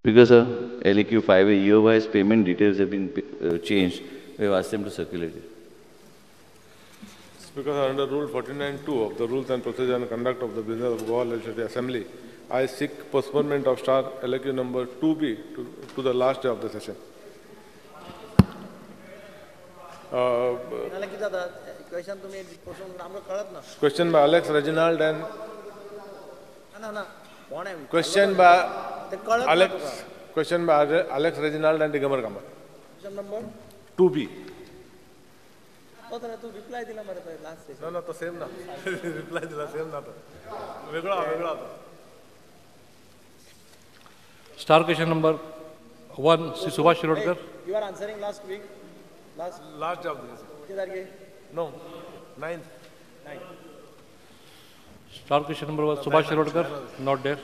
Because LEQ 5A year-wise payment details have been changed, we have asked them to circulate it. Because under Rule 49(2) of the Rules and Procedure and Conduct of the Business of Goa Legislative Assembly, I seek postponement of star LEQ number 2B to the last day of the session. Question by Alex Reginald and question by Alex Reginald and Digamar Kamal. Question number 2B. No, reply dila mare last session. No, same na. Reply dila same na. Vegla. Star question number 1, Sri Subhash Shirodkar. You are answering last week. Last day of the session. No, 9th. Star question number 1, Subhash Shirodkar, not there.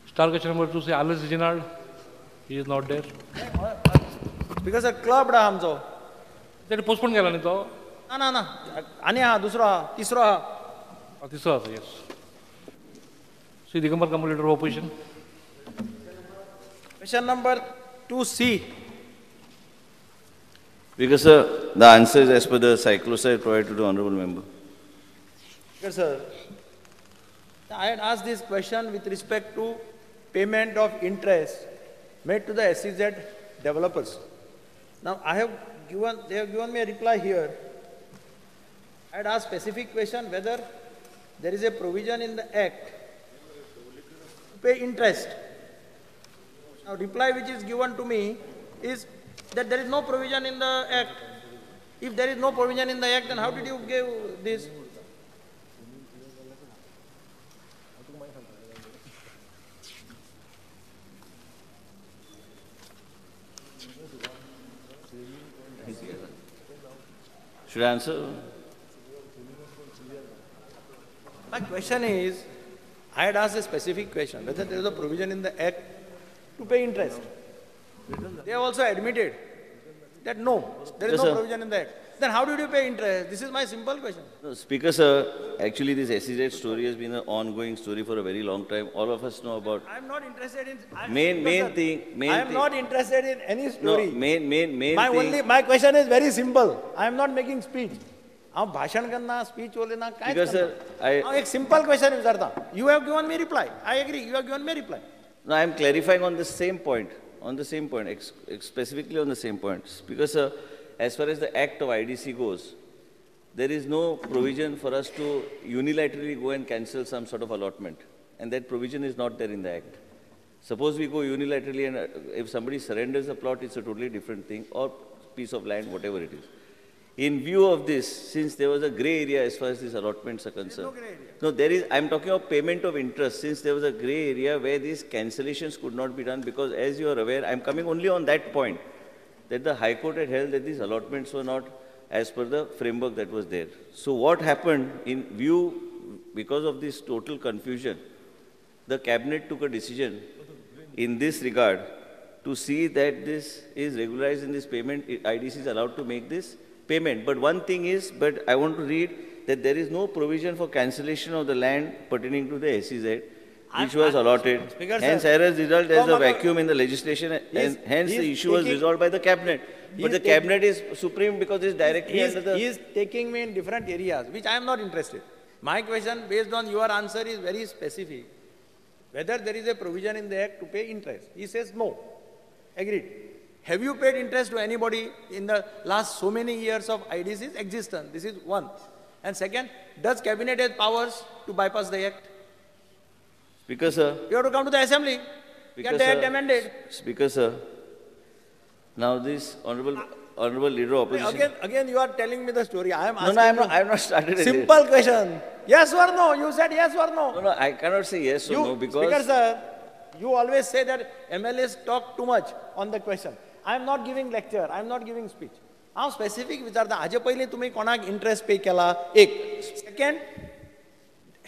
Star question number 2, say Alex Reginald, he is not there. Because a club da hamzo. त्याने postpone केला नाही तो. ना आणि हा दुसरा हा तिसरा हा तिसरा असा yes. Shri Digambar Kamal leader of opposition. Question number 2C. Because the answer is as per the cycloside provided to the honorable member. Yes, sir. I had asked this question with respect to payment of interest made to the SEZ developers. Now they have given me a reply here. I had asked specific question whether there is a provision in the Act to pay interest. Now reply which is given to me is that there is no provision in the Act. If there is no provision in the Act, then how did you give this? Should I answer? My question is, I had asked a specific question, whether there is a provision in the Act to pay interest. They have also admitted that no, there is no provision in the Act. Then how did you pay interest? This is my simple question. No, Speaker, sir, actually this SEZ story has been an ongoing story for a very long time. All of us know about. I am not interested in. I am not interested in any story. No, my question is very simple. I am not making speech. I'm भाषण करना, speech बोलना, क्या Because sir, एक simple question विचारता. You have given me reply. I agree. You have given me reply. No, I am clarifying on the same point. Specifically on the same point. Because as far as the Act of IDC goes, there is no provision for us to unilaterally go and cancel some sort of allotment. And that provision is not there in the Act. Suppose we go unilaterally and if somebody surrenders a plot, it's a totally different thing, or piece of land, whatever it is. In view of this, since there was a grey area as far as these allotments are concerned. No there is, I'm talking of payment of interest, since there was a grey area where these cancellations could not be done, because as you are aware, I'm coming only on that point, that the High Court had held that these allotments were not as per the framework that was there. So what happened in view, because of this total confusion, the cabinet took a decision in this regard to see that this is regularized in this payment, IDC is allowed to make this payment. But one thing is, but I want to read that there is no provision for cancellation of the land pertaining to the SEZ, which was allotted. Hence, as a result, there is a vacuum in the legislation, and hence the issue was resolved by the cabinet. But the cabinet is supreme because it is directly under the... He is taking me in different areas, which I am not interested. My question, based on your answer, is very specific. Whether there is a provision in the Act to pay interest. He says no. Agreed. Have you paid interest to anybody in the last so many years of IDC's existence? This is one. And second, does cabinet have powers to bypass the Act? Speaker, sir. You have to come to the assembly. Get the Act amended. Speaker, sir. Now this honorable leader of opposition. Again, you are telling me the story. I am asking. No, I have not started. Simple question. Yes or no? You said yes or no. No, I cannot say yes or no because. Speaker, sir, you always say that MLAs talk too much on the question. I am not giving lecture. I am not giving speech. हांव specific विचारता हाजे पयलीं तुमी कोणाक interest pay केला एक second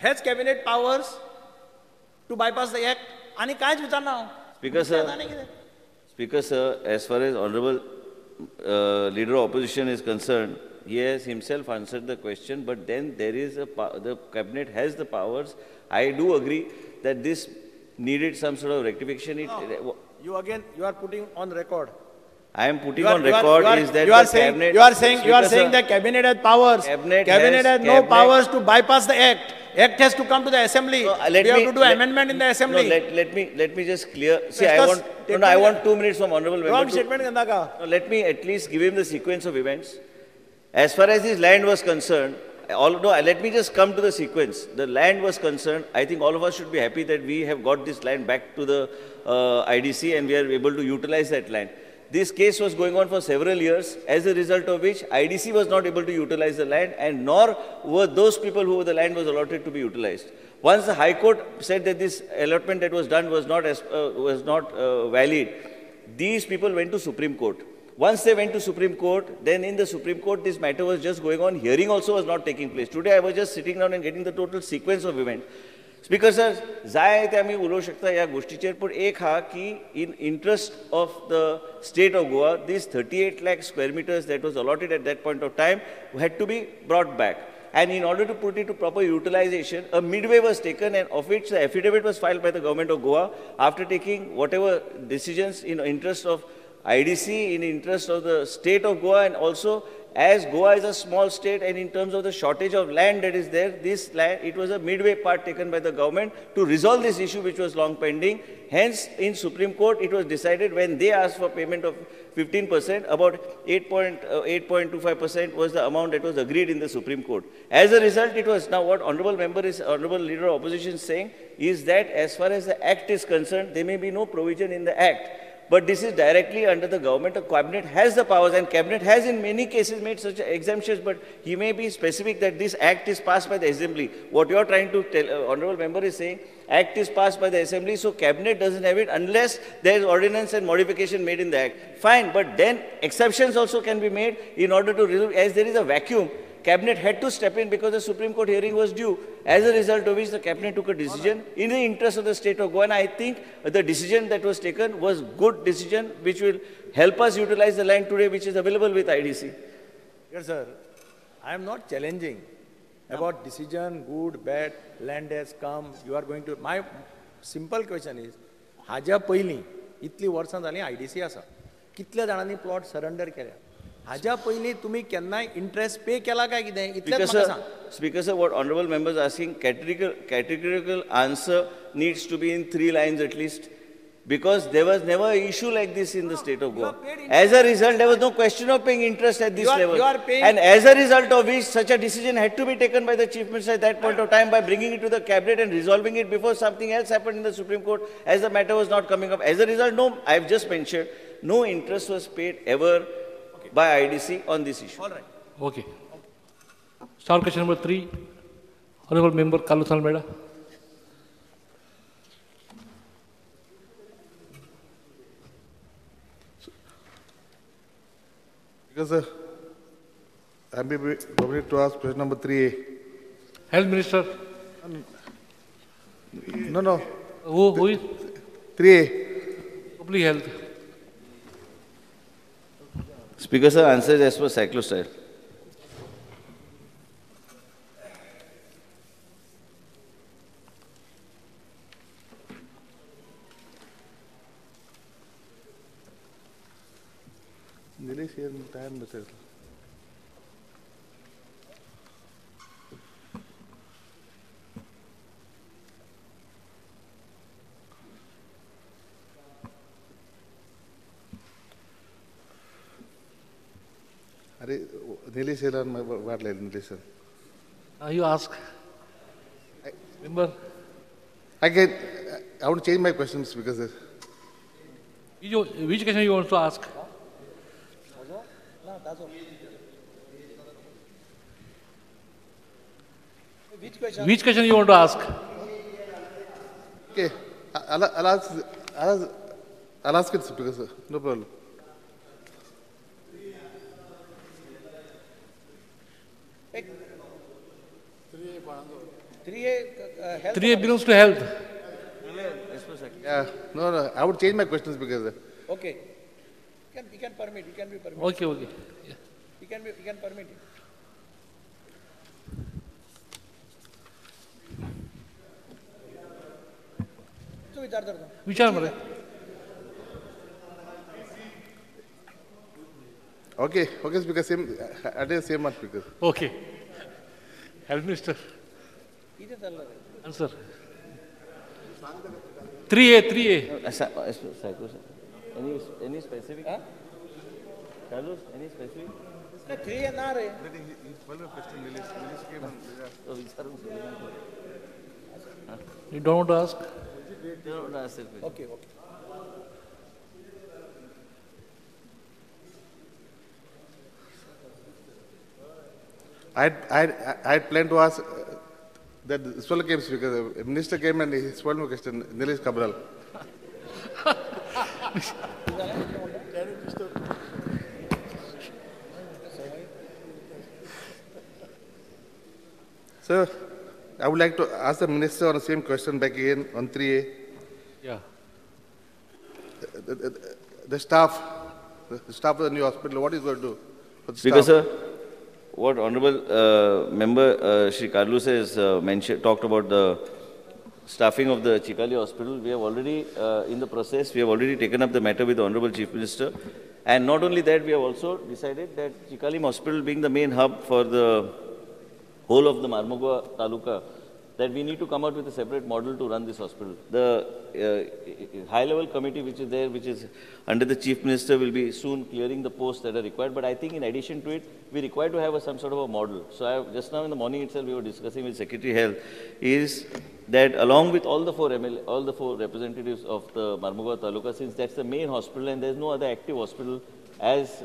has cabinet powers to bypass the act आनी कांयच विचारना हांव Speaker sir, as far as honorable leader of opposition is concerned, he has himself answered the question, but then there is the cabinet has the powers. I do agree that this needed some sort of rectification. You are putting on record. I am putting on record is that you are the saying, cabinet... you are saying Speaker, sir, the cabinet has powers. Cabinet has no powers to bypass the act. Act has to come to the assembly. No, we have to do amendment in the assembly. No, let me just clear. See, I want 2 minutes from honourable member. Wrong statement, Gandaka. No, let me at least give him the sequence of events. As far as his land was concerned, although let me just come to the sequence. The land was concerned. I think all of us should be happy that we have got this land back to the IDC and we are able to utilize that land. This case was going on for several years, as a result of which IDC was not able to utilize the land, and nor were those people who the land was allotted to be utilized. Once the High Court said that this allotment that was done was not valid, these people went to Supreme Court. Once they went to Supreme Court, then in the Supreme Court this matter was just going on. Hearing also was not taking place. Today I was just sitting down and getting the total sequence of events. Speaker sir, जाय ते आम्ही उलोवंक शकता ह्या गोष्टीचेर, पूण एक हा की in interest of the state of Goa, these 38 lakh square meters that was allotted at that point of time had to be brought back. And in order to put it to proper utilization, a midway was taken, and of which the affidavit was filed by the government of Goa after taking whatever decisions in interest of IDC, in interest of the state of Goa, and also as Goa is a small state and in terms of the shortage of land that is there, this land, it was a midway part taken by the government to resolve this issue which was long pending. Hence, in Supreme Court, it was decided when they asked for payment of 15%, about 8.25% was the amount that was agreed in the Supreme Court. As a result, it was now what Honourable Leader of Opposition is saying is that as far as the Act is concerned, there may be no provision in the Act. But this is directly under the government. The cabinet has the powers, and cabinet has in many cases made such exemptions, but he may be specific that this act is passed by the assembly. What you are trying to tell, honourable member is saying, act is passed by the assembly, so cabinet doesn't have it unless there is ordinance and modification made in the act. Fine, but then exceptions also can be made in order to resolve, as there is a vacuum. Cabinet had to step in because the Supreme Court hearing was due, as a result of which the cabinet took a decision in the interest of the state of Goa. And I think the decision that was taken was good decision, which will help us utilize the land today, which is available with IDC. Yes, sir. I am not challenging about decision, good, bad, land has come, you are going to... My simple question is, हाज्या पयलीं इतली वर्सां जालीं IDC आसा. कितल्या जाणांनी plot surrender केल्या? हाज्या पयलीं तुम्ही केन्नाय इंटरेस्ट पे केला काय कितें? इतलेंच म्हाका सांग. Speaker sir, what honourable member is asking, categorical answer needs to be in 3 lines at least. Because there was never an issue like this in the state of Goa. As a result, there was no question of paying interest at this level. And as a result of which, such a decision had to be taken by the Chief Minister at that point of time by bringing it to the cabinet and resolving it before something else happened in the Supreme Court, as the matter was not coming up. As a result, no, I have just mentioned, no interest was paid ever by IDC on this issue. All right. Okay. Star question number 3, Honourable Member Kalusal Meda. Because I am permitted to ask question number 3A. Health Minister. No. Who is? 3A. Public Health. Speaker sir, answers as per cyclostyle. Nilesh here time message. अरे Nilesh here on my what like Nilesh sir. You ask. Member. I want to change my questions because Which question you want to ask? Which question you want to ask? okay, I'll ask it Speaker sir. No problem. 3A belongs to health. Yeah, no. I would change my questions because. Okay. You can permit. You can be permitted. Okay. Yeah. You can permit it. विचार मरे. Okay, Speaker, same, address same one, Speaker. Okay. Health Minister. Answer. 3A. Any specific? Carlos, any specific? You don't want to ask? No, ask it. Okay. I had planned to ask that Swallow came, Speaker. The Minister came and he spoiled my question, Nilesh Cabral. Sir, I would like to ask the Minister on the same question back again on 3A. Yeah. The staff of the new hospital, what is going to do for the Speaker, staff? sir, what Honorable Member Shri Carlos has talked about the staffing of the Chikali Hospital. We have already, in the process, we have already taken up the matter with the Honorable Chief Minister. And not only that, we have also decided that Chikali Hospital being the main hub for the whole of the Marmugao Taluka, that we need to come out with a separate model to run this hospital. The high-level committee which is there, which is under the Chief Minister, will be soon clearing the posts that are required. But I think in addition to it, we require to have some sort of a model. So just now in the morning itself, we were discussing with Secretary Health, is that along with all the four representatives of the Marmugao Taluka, since that's the main hospital and there's no other active hospital as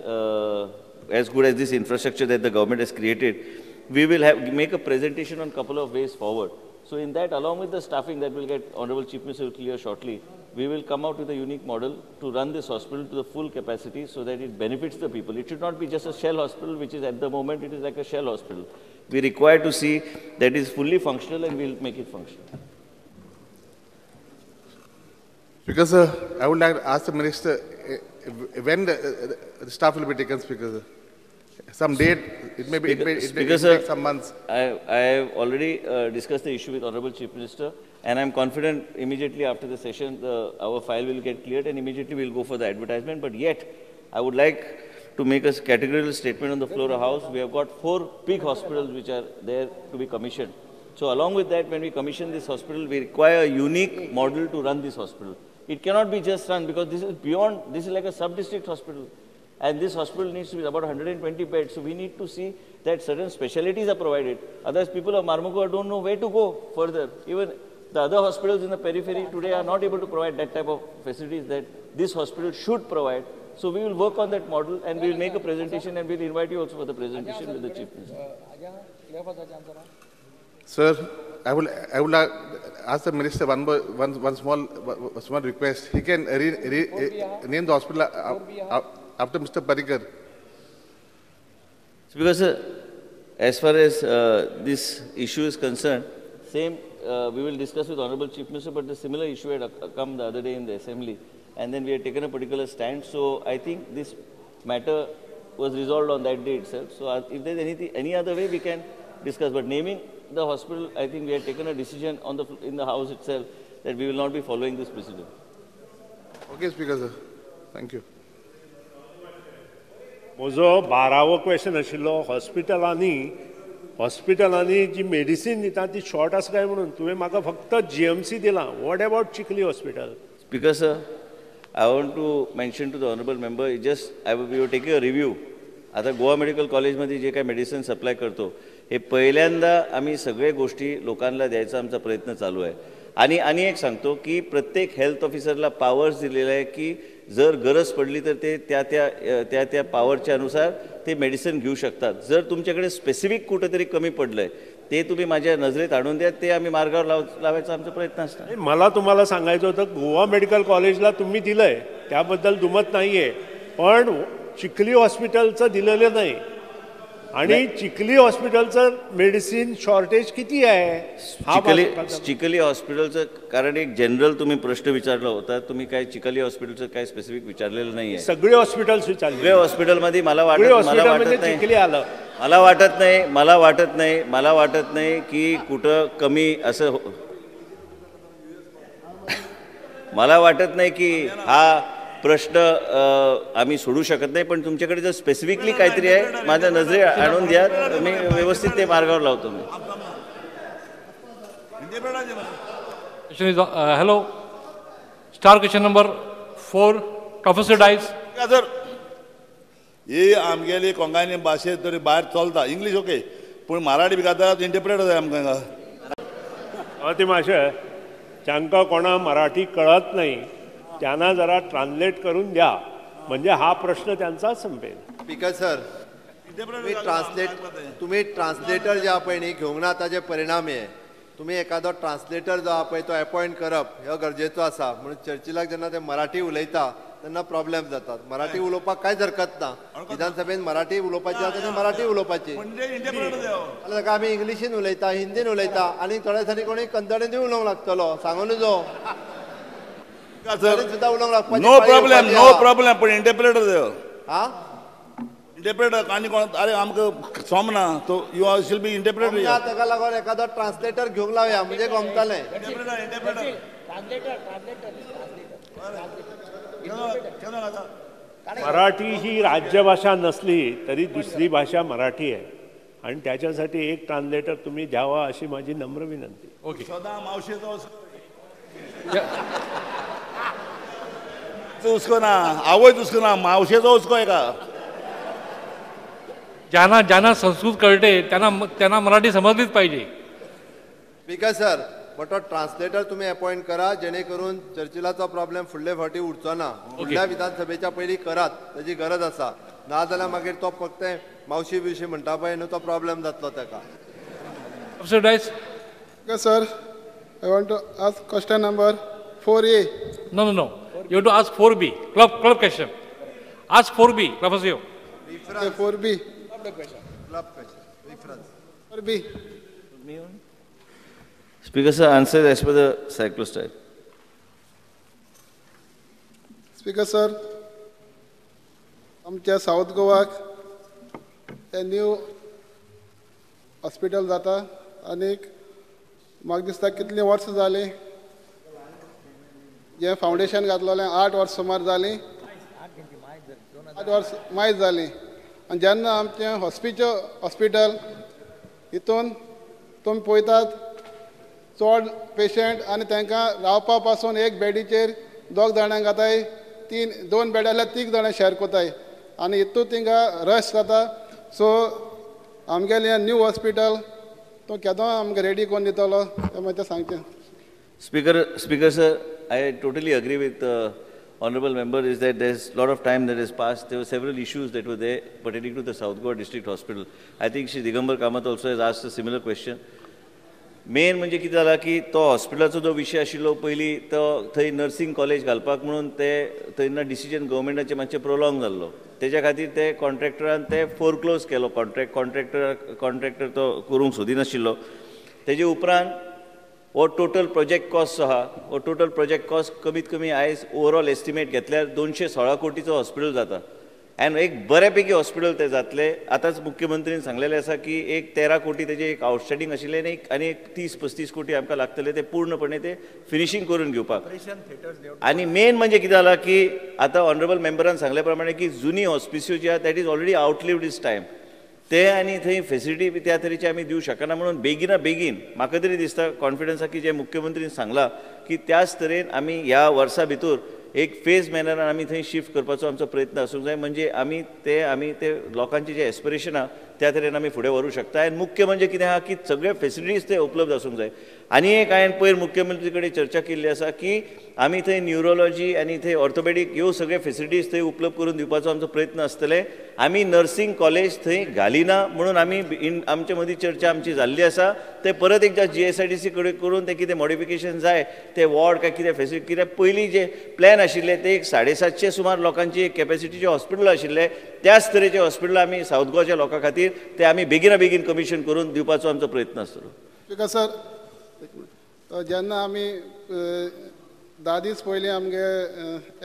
good as this infrastructure that the government has created, we will make a presentation on a couple of ways forward. So in that, along with the staffing that will get Honorable Chief Minister will clear shortly, we will come out with a unique model to run this hospital to the full capacity so that it benefits the people. It should not be just a shell hospital, which is at the moment, it is like a shell hospital. We require to see that it is fully functional and we'll make it functional. Because I would like to ask the Minister when the staff will be taken, Speaker. Some date, it may take some months. I have already discussed the issue with Honorable Chief Minister, and I'm confident immediately after the session, our file will get cleared and immediately we'll go for the advertisement. But yet, I would like to make a categorical statement on the floor of House. We have got 4 big hospitals which are there to be commissioned. So along with that, when we commission this hospital, we require a unique model to run this hospital. It cannot be just run because this is beyond, this is like a sub-district hospital. And this hospital needs to be about 120 beds. So we need to see that certain specialties are provided. Otherwise, people of Marmugao don't know where to go further. Even the other hospitals in the periphery today are not able to provide that type of facilities that this hospital should provide. So we will work on that model and we will make a presentation and we will invite you also for the presentation with the Chief Minister. Sir, I would ask the Minister one small request. He can name the hospital after Mr. Parrikar. Because as far as this issue is concerned, we will discuss with Honorable Chief Minister, but the similar issue had come the other day in the Assembly, and then we had taken a particular stand. So I think this matter was resolved on that day itself. So if there is any other way, we can discuss. But naming the hospital, I think we had taken a decision in the House itself that we will not be following this precedent. Okay, Speaker, sir. Thank you. म्हजो 12वो question आशिल्लो हॉस्पिटलांनी जी medicine दिता ती short आसा काय म्हणून तुवें म्हाका फक्त GMC दिलां. What about Chikhli hospital? Speaker, sir, I want to mention to the honorable member, we were taking a review. आता गोवा मेडिकल कॉलेजमध्ये जे काही मेडिसिन सप्लाय करतो हे पहिल्यांदा आम्ही सगळे गोष्टी लोकांना द्यायचा आमचा प्रयत्न चालू आहे. आणि एक सांगतो की प्रत्येक हेल्थ ऑफिसरला पॉवर्स दिलेला आहे की जर गरज पडली तर ते त्या पॉवरच्या अनुसार ते मेडिसिन घेऊ शकतात. जर तुमच्याकडे स्पेसिफिक कुठेतरी कमी पडलंय ते तुम्ही माझ्या नजरेत आणून द्या, ते आम्ही मार्गावर लावायचा आमचा प्रयत्न असतो. मला तुम्हाला सांगायचं होतं गोवा मेडिकल कॉलेजला तुम्ही दिलंय त्याबद्दल दुमत नाहीये, पण चिखली हॉस्पिटलचं दिलेलं नाही. आणि चिखली हॉस्पिटलचं मेडिसिन शॉर्टेज किती आहे? चिखली हॉस्पिटलचं कारण एक जनरल तुम्ही प्रश्न विचारला होता, तुम्ही काय चिखली हॉस्पिटलचं काय स्पेसिफिक विचारलेलं नाहीये. सगळे हॉस्पिटल्स विचारले. सगळे हॉस्पिटलमध्ये मला वाटत नाही की कुठं कमी असं मला वाटत नाही की हा प्रश्न आम्ही सोडू शकत नाही, पण तुमच्याकडे जर स्पेसिफिकली काहीतरी आहे माझ्या नजरे आणून द्या, मी व्यवस्थित ते मार्गावर लावतो मी. Hello, star question number 4, professor Dias. Sir ही आमगेली कोंकणी भाशेंत तरी भायर चलता, इंग्लीश ओके, पूण मराठी बी घालता इंटरप्रेटर जाय आमकां. ती मातशें जांकां कोणा मराठी कळत नाही त्यांना जरा ट्रान्सलेट करून द्या, म्हणजे हा प्रश्न त्यांचा संपेल. स्पीकर सर, तुम्ही ट्रान्सलेटर जे पळय न्ही घेवंक ना ताचे परिणाम हे. तुम्ही एखादो ट्रान्सलेटर जो आहा पळय तो अपॉयंट करप हो गरजेचो आसा. म्हणून चर्चिलाक जेन्ना ते मराठी उलयता तेन्ना प्रॉब्लेम जातात. मराठी उलोवपाक कांयच हरकत ना. विधानसभेन मराठी उलोवपाची आसा तेन्ना मराठी उलोवपाची. ताका आमी इंग्लिशीन उलयता, हिंदीन उलयता, आनी थोड्या दिसांनी कोणी कन्नडीनूय उलोवंक लागतलो. सांगून जो सुद्दां उलोवंक लागपाची. नो प्रॉब्लेम, नो प्रॉब्लेम, पण इंटरप्रेटर जाय. हा, इंटरप्रेटर आनी कोण अरे आमकां सोमना तो you R she'll be interpreter. ताका लागून एखादो ट्रान्सलेटर घेवंक लावया म्हणजे गमतलें. मराठी ही राज्यभाषा नसली तरी दुसरी भाषा मराठी आहे आणि त्याच्यासाठी एक ट्रान्सलेटर तुम्ही द्यावा अशी माझी नम्र विनंती. ओके, सदा मावशेचो उसको ना, आवयच उसको ना, मावशेचो उसको आहे का. ज्यांना संस्कृत कळते त्यांना मराठी समजलीच पाहिजे. स्पीकर सर, बट तो ट्रान्सलेटर तुम्ही अपॉइंट करा जेणे करून चर्चिलाचो प्रॉब्लेम फुडले फावटी उरचो ना. फुडल्या विधानसभेच्या पयलीं करात, ताची गरज आसा. नाजाल्यार मागीर तो फक्त मावशी बिवशी म्हणटा पळय न्हू, तो प्रॉब्लेम जातलो ताका. Professor Dias. Sir, I want to ask question number 4A. No. You have to ask 4B. Club question. Ask 4B, Professor. 4B. Club question. Reference. 4B. Speaker sir, answer as per the cyclostyle. Speaker sir, आमच्या south गोवाक new hospital जाता आनी म्हाका दिसता कितलीं वर्सां जालीं जें फावंडेशन घातलेलें 8 वर्सां सुमार जालीं. 8 वर्सां मायज जालीं. आनी जेन्ना आमचें हॉस्पिटल हितून तुमी पळयतात चड पेशंट आनी तांकां रावपा पासून एक बेडीचेर 2 जाणांक घाताय, 2 बेड जाल्यार 3 जाणां शेअर कोताय आनी हितून तिंका रश जाता. सो आमगेलें न्यू हॉस्पिटल तो केदो आमकां रेडी करून दितलो तें मातशें सांगचें. Speaker sir, I totally agree with honorable member is that there's a lot of time that has passed. There were several issues that were there pertaining to the South Goa District Hospital. I think Shri Digambar Kamath also has asked a similar question. Main म्हणजे कितें जाला की तो हॉस्पिटलाचो जो विशय आशिल्लो पयलीं तो थंय नर्सिंग कॉलेज घालपाक म्हणून ते थंयना डिसिजन गव्हर्मेंटाचें मातशें प्रोलॉंग जाल्लो. तेज्या खातीर ते कॉन्ट्रॅक्टरान ते फोरक्लोज केलो. कॉन्ट्रॅक्टर तो करूंक सोदिनाशिल्लो. तेजे उपरांत हो टोटल प्रोजेक्ट कॉस्ट जो आहा हो टोटल प्रोजेक्ट कॉस्ट कमीत कमी आयज ओवरऑल एस्टिमेट घेतल्यार 216 कोटीचो हॉस्पिटल जाता. आनी एक बऱ्यापैकी हॉस्पिटल ते जातले. आतांच मुख्यमंत्रीन सांगलेलें आसा की एक 13 कोटी तेजे एक आउटस्टँडींग आशिल्लें आनी एक 30-35 कोटी आमकां लागतले ते पूर्णपणे ते फिनिशींग करून घेवपाक. आनी मेन म्हणजे कितें जाला की आतां ऑनरेबल मेंबरान सांगले प्रमाणे की जुनी हॉस्पिसियो जी आहा that is already outlived is time. ते आनी थंय फेसिलिटी बी त्या तरेची आमी दिवं शकना. म्हणून बेगीन म्हाका तरी दिसता कॉन्फिडन्स आहा की जे मुख्यमंत्रीन सांगला की त्याच तरेन आमी ह्या वर्सा भितर एक फेज मॅनरान आमी थंय शिफ्ट करपाचो आमचो प्रयत्न आसूंक जाय. म्हणजे आमी ते लोकांचे जे एस्पिरेशन आहा त्या तरेन आमी फुडें व्हरूंक शकता. आनी मुख्य म्हणजे कितें आहा की सगळे फेसिलिटीज ते उपलब्ध आसूंक जाय. आनी एक हांवें पयर मुख्यमंत्री कडेन चर्चा केल्ली आसा की आमी थंय न्युरोलॉजी आनी थंय ऑर्थोपेडीक ह्यो सगळे फेसिलिटीज थंय उपलब्ध करून दिवपाचो आमचो प्रयत्न आसतले. आमी नर्सिंग कॉलेज थंय घालिना म्हणून आमी आमचे मदीं चर्चा आमची जाल्ली आसा. ते परत एकदा GSIDC कडेन करून ते कितें मॉडिफिकेशन जाय ते वॉर्ड काय कितें फेसिलिटी कित्याक पयलीं जे प्लॅन आशिल्ले ते एक 750 सुमार लोकांची एक कॅपॅसिटीचे हॉस्पिटल आशिल्ले. त्याच तरेचे हॉस्पिटल आमी साऊथ गोवाच्या लोकां खातीर ते आमी बेगीन कमिशन करून दिवपाचो आमचो प्रयत्न आसतलो. ठीक सर, जेन्ना आमी 10 दीस पयलीं आमगे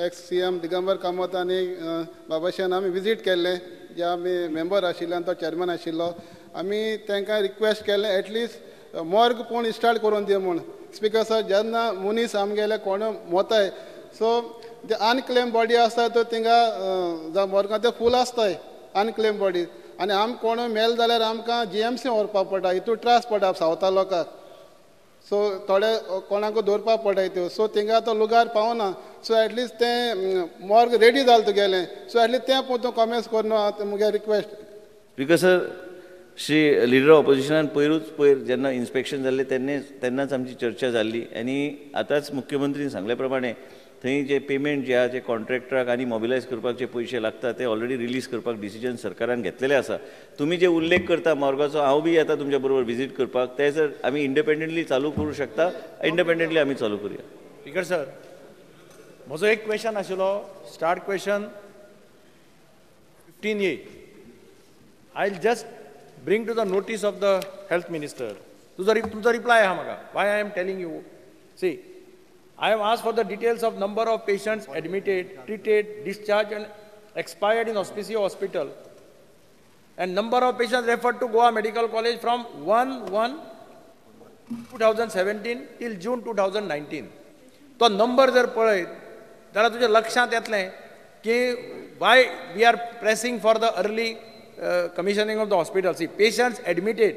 एक्स CM दिगंबर कामत आनी बाबाशान आमी विजीट केल्लें जे आमी मेंबर आशिल्ले आनी तो चेअरमॅन आशिल्लो. आमी तांकां रिक्वेस्ट केलें एटलिस्ट मॉर्ग पूण स्टार्ट करून दिवं म्हूण. स्पीकर सर जेन्ना मनीस आमगेले कोण मोताय सो ते अनक्लेम बॉडी आसता तो थिंगा मोरगां ते फूल आसताय अनक्लेम बॉडी आनी आम कोण मेल जाल्यार आमकां GMC व्हरपाक पडटा हितून त्रास पडटा सावता लोकांक सो थोडे कोणाक दवरपाक पडटा हितून सो थिंगा तो लुगार पावना सो एटलिस्ट तें मॉर्ग रेडी जालें तुगेलें सो एटलिस्ट तें तूं कमेंट्स कर न्हू मुगे request because sir Shri leader of ऑपोजिशनान पयर जेन्ना इन्स्पेक्शन जाल्लें तेन्नाच आमची चर्चा जाल्ली आनी आतांच मुख्यमंत्रीन सांगल्या प्रमाणे थंय जे पेमेंट जे आहा जे कॉन्ट्रॅक्टराक आनी मोबिलायज करपाक जे पयशे लागता ते ऑलरेडी रिलीज करपाक डिसिजन सरकारान घेतलेले आसा तुमी जे उल्लेख करता मॉर्गाचो हांव बी येता तुमच्या बरोबर विजीट करपाक ते जर आमी इंडिपेंडंटली चालू करूं शकता इंडिपेंडंटली आमी चालू करूया स्पीकर सर म्हजो एक क्वेश्चन आशिल्लो start question 15A I will just bring to the notice of the health minister. तुमचा reply आहे म्हाका. Why I am telling you? See, I have asked for the details of number of patients admitted, treated, discharged and expired in Auspicio Hospital and number of patients referred to Goa Medical College from 1/1/2017 till June 2019. तो number जर पळयत जाल्यार तुज्या लक्षांत येतलें की why we are pressing for the early commissioning of the hospital. See, patients admitted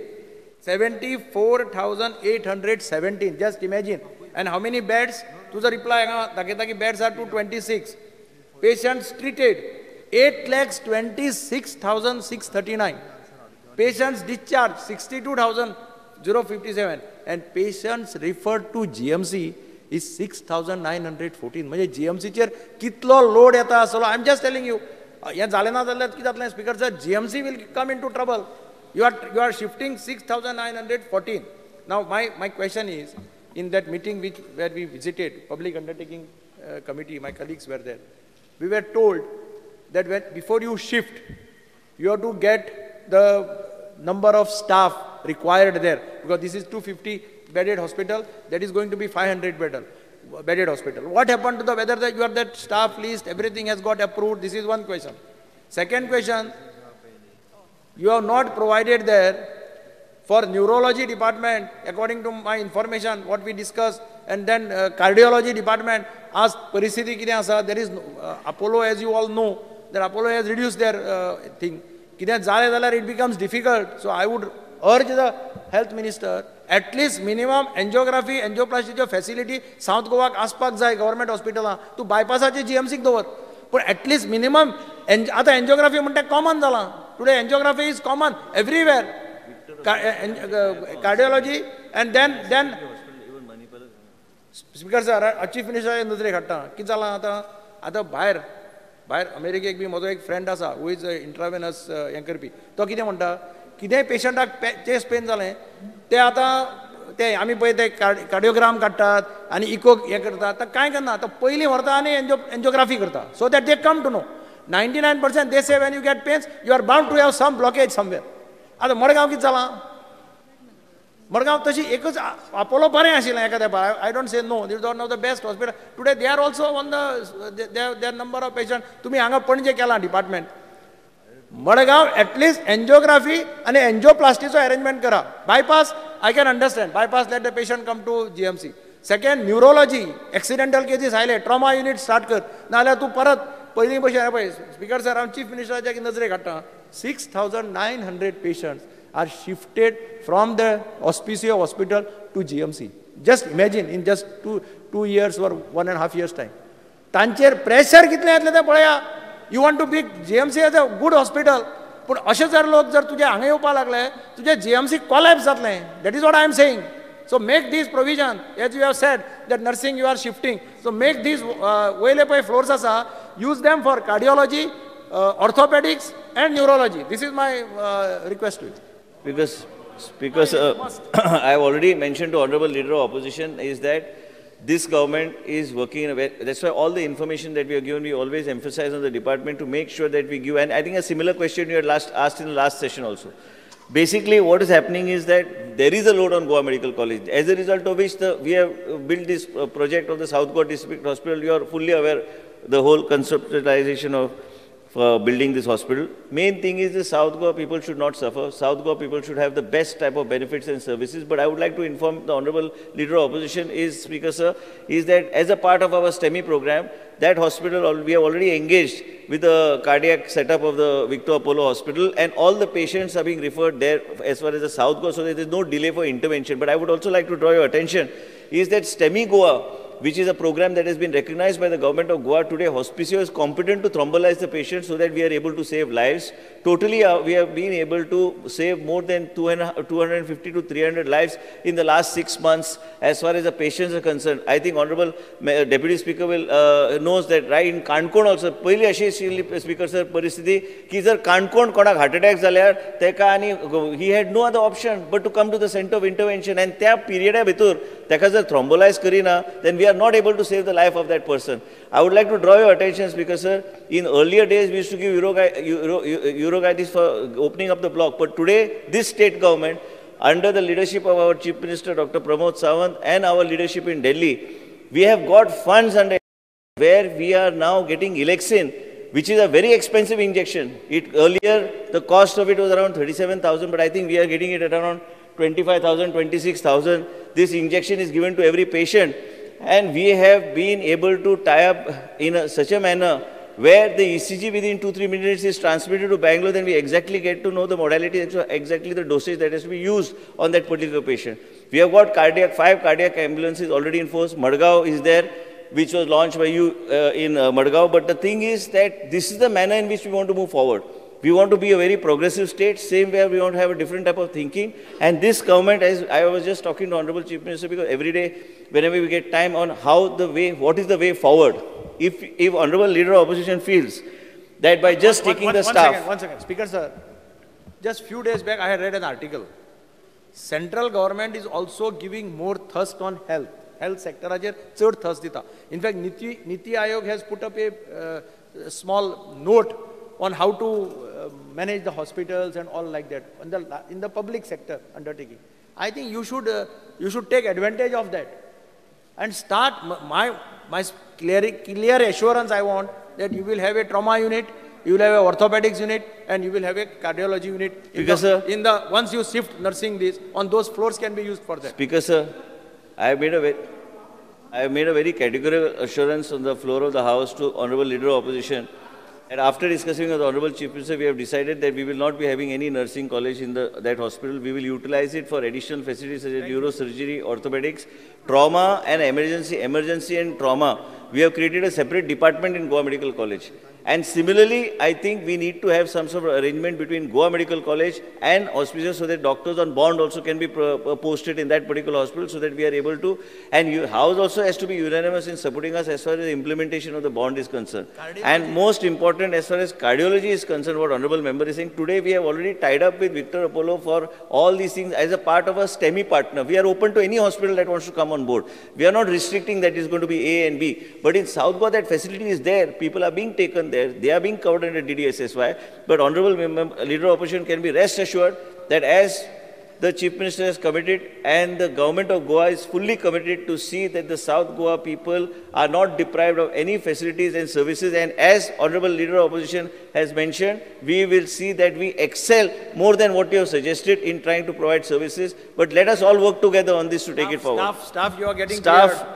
74,817. Just imagine. And how many beds? To the reply, beds are 226. Patients treated 8,26,639. Patients discharged 62,057. And patients referred to GMC is 6,914. म्हणजे GMC chair कितलो load येता आसलो. I'm just telling you. हें जालें ना जाल्यार कितें जातलें speaker sir GMC will come into trouble. You are shifting 6,914. Now my question is, in that meeting where we visited public undertaking committee, my colleagues were there. We were told that before you shift, you have to get the number of staff required there because this is 250 bedded hospital. That is going to be 500 bedded hospital. What happened to the whether you have that staff list, everything has got approved? This is one question. Second question, you have not provided there for neurology department, according to my information, what we discussed, and then cardiology department, as Paristhiti kide asa, there is Apollo, as you all know, that Apollo has reduced their thing. Kide jale jalar it becomes difficult. So I would urge the health minister, at least minimum angiography, angioplasty facility, South Goa aspak jai government hospital, tu bypassachi GMC dover. But at least minimum, आता angiography म्हणटा common जाला. Today angiography is common everywhere. Cardiology and then Speaker sir, chief minister नजरे हाडटा. कितें जाला आता भायर अमेरिकेक बी म्हजो एक फ्रेंड आसा हू इज इंट्रावेनस हें करपी तो कितें म्हणटा कितेंय पेशंटाक चेस्ट पेन जालें ते आतां ते आमी पळय ते कार्डियोग्राम काडटात आनी इको हें करतात तर कांय करना तो पयलीं व्हरता आनी एंजियोग्राफी करता so that they come to know 99% they say when you get pains you are bound to have some blockage somewhere आतां मडगांव कितें जालां मडगांव तशी एकच अपोलो बरें आशिल्लें एका तेंपार I don't say no this one of the best hospital today they are also on the there number of patient तुमी हांगा पणजे केलां डिपार्टमेंट मडगांव एटलिस्ट एंजियोग्राफी आनी एंजियोप्लास्टीचो अरेंजमेंट करा bypass I can understand bypass let the patient come to GMC second neurology accidental cases आयले trauma unit start कर नाल्यार तूं परत पयलीं भशेन पळय स्पीकर सर हांव चीफ मिनिस्टराच्या नजरेक हाडटा 6,900 patients are shifted from the Auspicio hospital to GMC. Just imagine in just two years or 1.5 years time. तांचेर प्रेशर कितलें येतलें तें पळया. You want to pick GMC as a good hospital, पूण अशे जर लोक जर तुजे हांगा येवपाक लागले तुजें GMC collapse जातलें. That is what I am saying. So make these provision, as you have said that nursing you are shifting. So make these वयले पळय floors आसा, use them for cardiology, orthopedics and neurology. This is my request to you. Because I have already mentioned to Honorable Leader of Opposition is that this government is working in a way, that's why all the information that we are given, we always emphasize on the department to make sure that we give, and I think a similar question you had asked in the last session also. Basically what is happening is that there is a load on Goa Medical College, as a result of which we have built this project of the South Goa District Hospital. You are fully aware the whole conceptualization of for building this hospital. Main thing is the South Goa people should not suffer. South Goa people should have the best type of benefits and services. But I would like to inform the Honorable Leader of Opposition is, Speaker Sir, is that as a part of our STEMI program, that hospital, we have already engaged with the cardiac setup of the Victor Apollo Hospital, and all the patients are being referred there as far as the South Goa, so there is no delay for intervention. But I would also like to draw your attention is that STEMI Goa, which is a program that has been recognized by the government of Goa today, Hospicio is competent to thrombolize the patient so that we are able to save lives. Totally, we have been able to save more than 250 to 300 lives in the last 6 months as far as the patients are concerned. I think Honorable Deputy Speaker will knows that right in Kankon also, पहिली अशी Speaker Sir परिस्थिती की जर काणकोण कोणाक heart attack जाल्यार तेका आणि he had no other option but to come to the center of intervention, and त्या period भितर तेका जर thrombolize Kareena, then we are not able to save the life of that person. I would like to draw your attention, Speaker Sir. In earlier days, we used to give Urogaitis for opening up the block. But today, this state government, under the leadership of our Chief Minister, Dr. Pramod Sawant, and our leadership in Delhi, we have got funds under where we are now getting Elexin, which is a very expensive injection. Earlier, the cost of it was around 37,000, but I think we are getting it at around 25,000, 26,000. This injection is given to every patient. And we have been able to tie up in such a manner where the ECG within 2-3 minutes is transmitted to Bangalore, then we exactly get to know the modality, exactly the dosage that has to be used on that particular patient. We have got 5 cardiac ambulances already in force. Madgaon is there, which was launched by you in Madgaon. But the thing is that this is the manner in which we want to move forward. We want to be a very progressive state, same way we want to have a different type of thinking. And this government, as I was just talking to Honorable Chief Minister, because every day, whenever we get time on what is the way forward, if Honorable Leader of Opposition feels that by just taking the staff... One second. Speaker Sir, just few days back I had read an article. Central government is also giving more thrust on health. Health sector is third thrust dita. In fact, Niti Aayog has put up a small note on how to manage the hospitals and all like that in the public sector undertaking. I think you should take advantage of that and start. My clear assurance I want that you will have a trauma unit, you will have a orthopedics unit, and you will have a cardiology unit. Once you shift nursing this, on those floors can be used for that. Speaker Sir, I have made a very categorical assurance on the floor of the House to Honorable Leader of Opposition. And after discussing with the Honorable Chief Minister, we have decided that we will not be having any nursing college in that hospital. We will utilize it for additional facilities such as neurosurgery, orthopedics, trauma and emergency and trauma. We have created a separate department in Goa Medical College. And similarly, I think we need to have some sort of arrangement between Goa Medical College and hospitals so that doctors on bond also can be posted in that particular hospital so that we are able to. And House also has to be unanimous in supporting us as far as the implementation of the bond is concerned. And most important, as far as cardiology is concerned, what Honorable Member is saying, today we have already tied up with Victor Apollo for all these things as a part of a STEMI partner. We are open to any hospital that wants to come on board. We are not restricting that it's going to be A and B. But in South Goa, that facility is there. People are being taken there. They are being covered under DDSSY. But Honorable Leader of Opposition can be rest assured that as the Chief Minister has committed and the government of Goa is fully committed to see that the South Goa people are not deprived of any facilities and services. And as Honorable Leader of Opposition has mentioned, we will see that we excel more than what you have suggested in trying to provide services. But let us all work together on this to take it forward. Staff, you are getting staff. Cleared.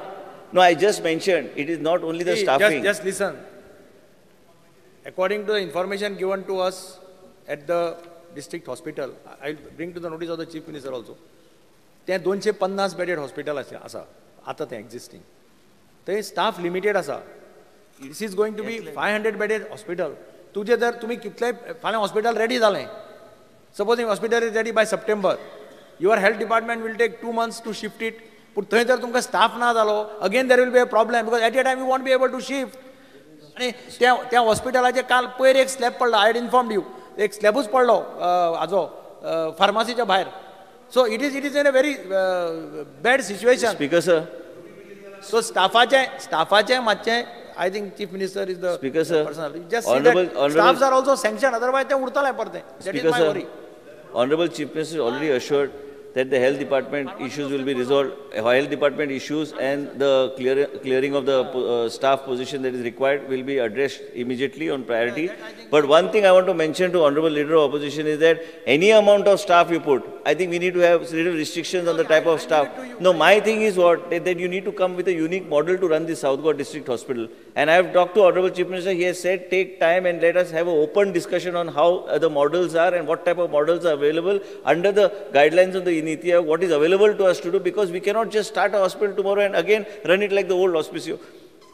No, I just mentioned, it is not only the staffing. Just listen. According to the information given to us at the district hospital, I will bring to the notice of the Chief Minister also. There 250 bedded hospital asa, आता ते existing. There staff limited asa. This is going to be 500 bedded hospital. तुझे जर तुम्ही कितले फाल्यां hospital ready जालें. Supposing hospital is ready by September, your health department will take 2 months to shift it. But थंय जर तुमकां staff ना जालो, again there will be a problem because at a time you won't be able to shift. आणि त्या हॉस्पिटलाचे काल पयर एक स्लॅब पडलो. I had informed you. एक स्लॅबूच पडलो हाजो फार्मासीच्या भायर. So it is in a very bad situation. Speaker sir, so स्टाफाचे मातशें I think chief minister is the speaker sir just see that staffs are also sanction, otherwise ते उरतले परते. That is my worry. Honorable Chief Minister already assured that the health department issues will be resolved, health department issues and the clearing of the staff position that is required will be addressed immediately on priority. But one thing I want to mention to Honorable Leader of Opposition is that any amount of staff you put, I think we need to have little restrictions on the type of staff. No, my thing is what, that you need to come with a unique model to run the South Goa District Hospital. And I have talked to Honorable Chief Minister, he has said take time and let us have an open discussion on how the models are and what type of models are available under the guidelines of the NITI Aayog, what is available to us to do, because we cannot just start a hospital tomorrow and again run it like the old hospicio.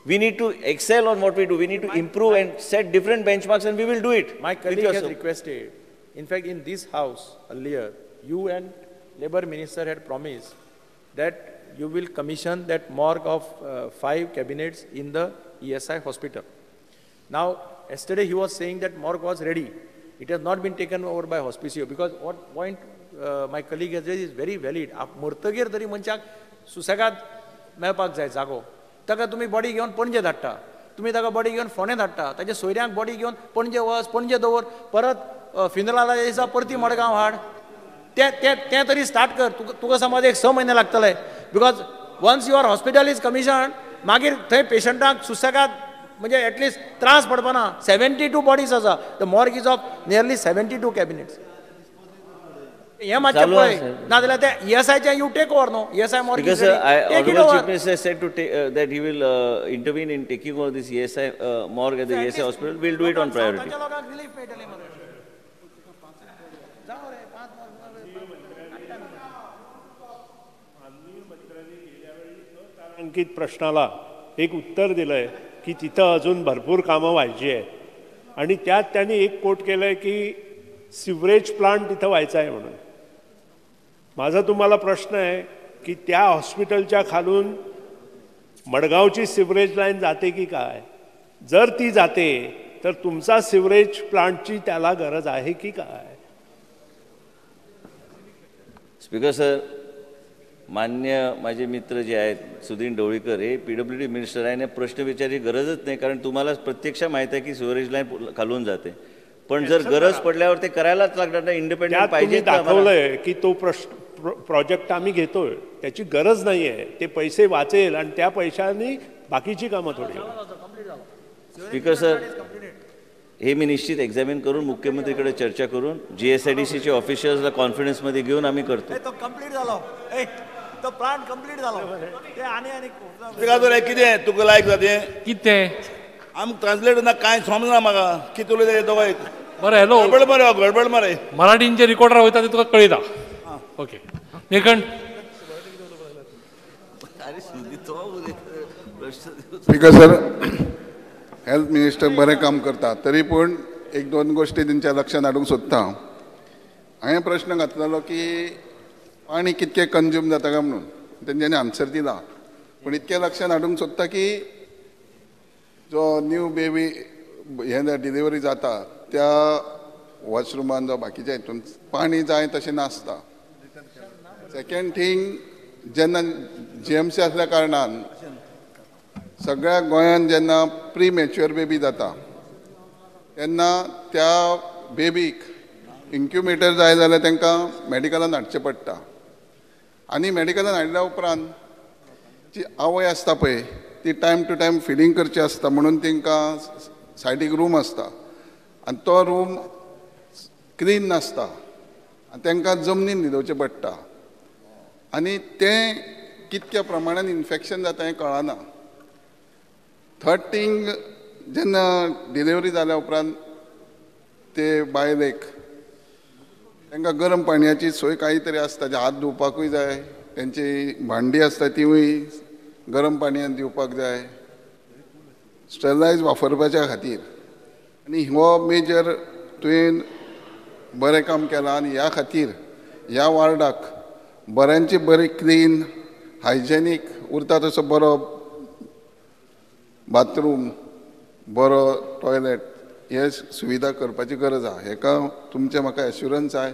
We need to excel on what we do. We need to improve and set different benchmarks, and we will do it. My colleague has requested, in fact, in this house earlier, you and Labour Minister had promised that you will commission that morgue of 5 cabinets in the ESI hospital. Now, yesterday he was saying that morgue was ready. It has not been taken over by hospicio, because what point my colleague has raised is very valid. मरतगीर तरी मनशाक सुसेगाद मेळपाक जाय जागो. ताका तुम्ही body घेवन पणजे धाडटा, तुम्ही ताका बॉडी घेवन फोंडे धाडटा, ताच्या सोयऱ्यांक बॉडी घेवन पणजे वच, पणजे दवर, परत फिनरला दिसा परती मडगांव हाड. ते तरी स्टार्ट कर. तुका समज एक 6 महिने लागतले, because once your hospital is commission, मागीर थंय पेशंटाक सुसेगाद म्हणजे एटलीस्ट त्रास पडपाना. 72 बॉडीज आसा. The morgue is of nearly 72 cabinets. हे मातशें पळय, नाजाल्यार ते ESIचे you take over no. ESI morgue because Honorable Chief Minister said to that he will intervene in taking over this ESI morgue at the ESI hospital. We'll do it on priority. अंकित प्रश्नाला एक उत्तर दिलंय की तिथं अजून भरपूर कामं व्हायची आहे, आणि त्यात त्यांनी एक कोट केलंय की सिवरेज प्लांट तिथं व्हायचा आहे म्हणून. माझा तुम्हाला प्रश्न आहे की त्या हॉस्पिटलच्या खालून मडगावची सिवरेज लाईन जाते की काय? जर ती जाते तर तुमचा सिवरेज प्लांटची त्याला गरज आहे की काय? स्पीकर सर, मान्य माझे मित्र जे आहेत सुधीर ढवळीकर हे PWD मिनिस्टर आहे, प्रश्न विचारायची गरजच नाही, कारण तुम्हाला प्रत्यक्ष माहिती आहे की सिवरेज लाईन खालून जाते. पण जर गरज पडल्यावर ते करायलाच लागणार ना, इंडिपेंडेंट पाहिजे. दाखवलंय की तो प्रोजेक्ट आम्ही घेतोय, त्याची गरज नाही आहे, ते पैसे वाचेल आणि त्या पैशांनी बाकीची कामं थोडी. स्पीकर सर, हे मी निश्चित एक्झामिन करून मुख्यमंत्रीकडे चर्चा करून GSIDCचे ऑफिशियल्सला कॉन्फिडन्समध्ये घेऊन आम्ही करतो. तो कंप्लीट झालो, तो प्लांट कंप्लीट झालो. ते आणि कितें तुका लायक जाते कितें आमकां ट्रान्सलेट ना कांय समजना म्हाका कितें उलयता येतो बाय. बरें, हॅलो, गडबड मरे. मराठींचे रिकॉर्डर वयता ते तुका कळयता. ओके, निखंड. स्पीकर सर, हेल्थ मिनिस्टर बरें काम करता, तरी पूण 1-2 गोश्टी तेंच्या लक्षांत हाडूंक सोदता. हांवें प्रश्न घातलेलो की पाणी कितकें कंज्यूम जाता काय म्हणून, तेंच्यांनी आन्सर दिला. पूण इतकें लक्षांत हाडूंक सोदता की जो न्यू बेबी हे डिलिव्हरी जाता त्या वॉशरुमान जो बाकीच्या हितून पाणी जाय तशें नासता. सेकंड थिंग, जेन्ना GMC आसल्या कारणान सगळ्या गोंयांत जेन्ना प्री मॅच्युअर बेबी जाता तेन्ना त्या बेबीक इन्क्युबेटर जाय जाल्यार तांकां मेडिकलान हाडचें पडटा. आनी मेडिकलान हाडल्या उपरांत जी आवय आसता पळय ती टायम टू टायम फिडींग करची आसता, म्हणून तांकां सायडीक रूम आसता आनी तो रूम क्लीन नासता आनी तांकां जमनीन न्हिदोवचें पडटा. आनी तें कितक्या प्रमाणान इन्फेक्शन जाता हें कळना. थर्ड थिंग, जेन्ना डिलिव्हरी जाल्या उपरांत ते बायलेक तांकां गरम पाणयाची सोय काही तरी आसता, जे हात धुवपाकूय जाय, तेंची भांडी आसता तिवूय गरम पाणयान दिवपाक जाय, स्टरलायज वापरपाच्या खातीर. आनी हो मेजर तुवें बरें काम केलां आनी ह्या खातीर ह्या वार्डाक बऱ्यांची बरी क्लीन हायजेनीक उरता तसो बरो बाथरूम, बरो टॉयलेट हे सुविधा करपाची गरज आहा. हेका तुमचे म्हाका एश्युरन्स आहे,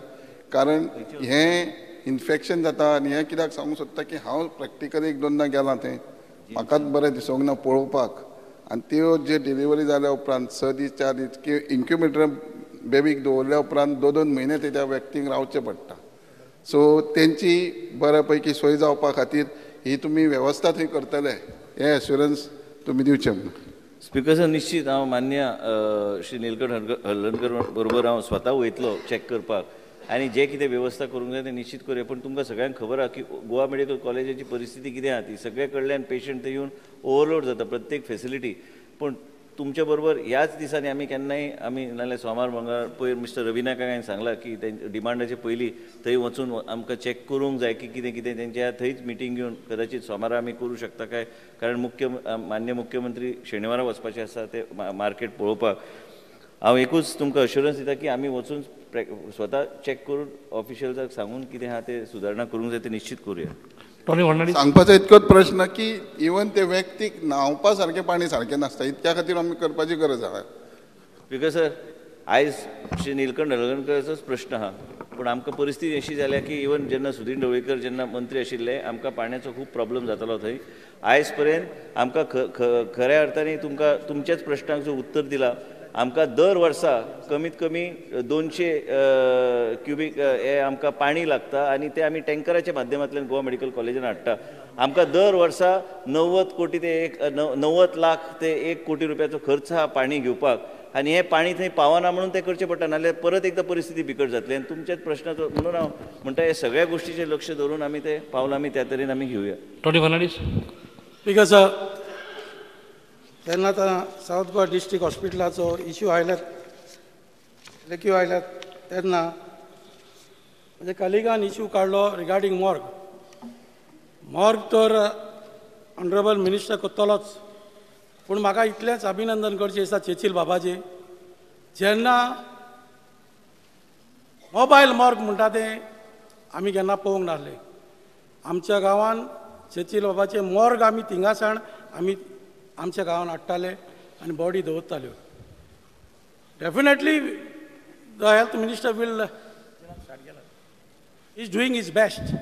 कारण हें इन्फेक्शन जाता. आनी हें कित्याक सांगूंक सोदता की हांव प्रॅक्टिकली 1-2दां गेलां थंय, म्हाकाच बरें दिसूंक ना पळोवपाक. आनी त्यो जे डिलिव्हरी जाल्या उपरांत 6 दीस 4 दीस की इन्क्युबेटर बेबीक दवरल्या उपरांत 2-2 म्हयने त्या व्यक्तीक रावचें पडटा. सो तेंची बऱ्यापैकी सोय जावपा खातीर ही तुमी वेवस्था थंय करतले हे एश्युरन्स तुमी दिवचे म्हणून. स्पीकर सर, निश्चित हांव मान्य श्री नीलकंठ हळदणकर बरोबर हांव स्वता वयतलो चॅक करपाक आनी जे कितें वेवस्था करूंक जाय तें निश्चित करूया. पूण तुमकां सगळ्यांक खबर आहा की गोवा मेडिकल कॉलेजाची परिस्थिती कितें आहा ती सगळे कडल्यान पेशंट थंय येवन ओवरलोड जाता प्रत्येक फेसिलिटी. पूण तुमचे बरोबर ह्याच दिसांनी आमी केन्नाय आमी नाल्यार सोमार मंगळार पयर मिस्टर रवी नायकाक हांवें सांगलां की तें डिमांडाचे पयलीं थंय वचून आमकां चॅक करूंक जाय की कितें कितें तेंच्या थंयच मिटींग घेवन कदाचित सोमारा आमी करूं शकता काय, कारण मान्य मुख्यमंत्री शेनवारा वचपाचे आसा ते मार्केट पळोवपाक. हांव एकूच तुमकां अश्युरन्स दिता की आमी वचून स्वता चॅक करून ऑफिशियल्साक सांगून कितें आहा ते सुदारणा करूंक जाय ते निश्चित करूया. सांगपाचो इतकोच प्रश्न की इवन ते व्यक्तीक न्हांवपा सारकें पाणी सारकें नासता, इतक्या खातीर आमी करपाची गरज आहा. स्पीकर सर, आयज श्री नीलकंठ हळदणकराचोच प्रश्न आहा, पूण आमकां परिस्थिती अशी जाल्या की इवन जेन्ना सुदीन ढवळीकर जेन्ना मंत्री आशिल्ले आमकां पाण्याचो खूब प्रॉब्लेम जातालो थंय. आयज पर्यंत आमकां खऱ्या अर्थान तुमकां तुमच्याच प्रश्नांक उत्तर दिलां. आमकां दर वर्सा कमीत कमी 200 क्युबिक हे आमकां पाणी लागता आनी ते आमी टँकराच्या माध्यमांतल्यान गोवा मेडिकल कॉलेजान हाडटा. आमकां दर वर्सा 90 कोटी ते 90 लाख ते 1 कोटी रुपयाचो खर्च हा पाणी घेवपाक आनी हे पाणी थंय पावना म्हणून ते करचें पडटा, नाल्यार परत एकदा परिस्थिती बिकट जातली. आनी तुमच्याच प्रश्नाचो म्हणून हांव म्हणटा हे सगळ्या गोश्टीचेर लक्ष दवरून आमी ते पावलां आमी त्या तरेन आमी घेवया. स्पीकर सर, तेन्ना सावथ गोवा डिस्ट्रिक्ट हॉस्पिटलाचो इश्यू आयल्यात तेन्ना म्हणजे कलिगान इश्यू काडलो रिगार्डींग मॉर्ग तर ऑनरेबल मिनिस्टर करतलोच. पूण म्हाका इतलेंच अभिनंदन करचें दिसता चेचिल बाबाजी, जेन्ना मोबायल मॉर्ग म्हणटा तें आमी केन्ना पळोवंक नासलें. आमच्या गांवांत चेचिल बाबाचें मॉर्ग आमी थिंगासाण आमी आमच्या गांवांत हाडटाले आनी बॉडी दवरताल्यो. Definitely the health minister will is doing is best.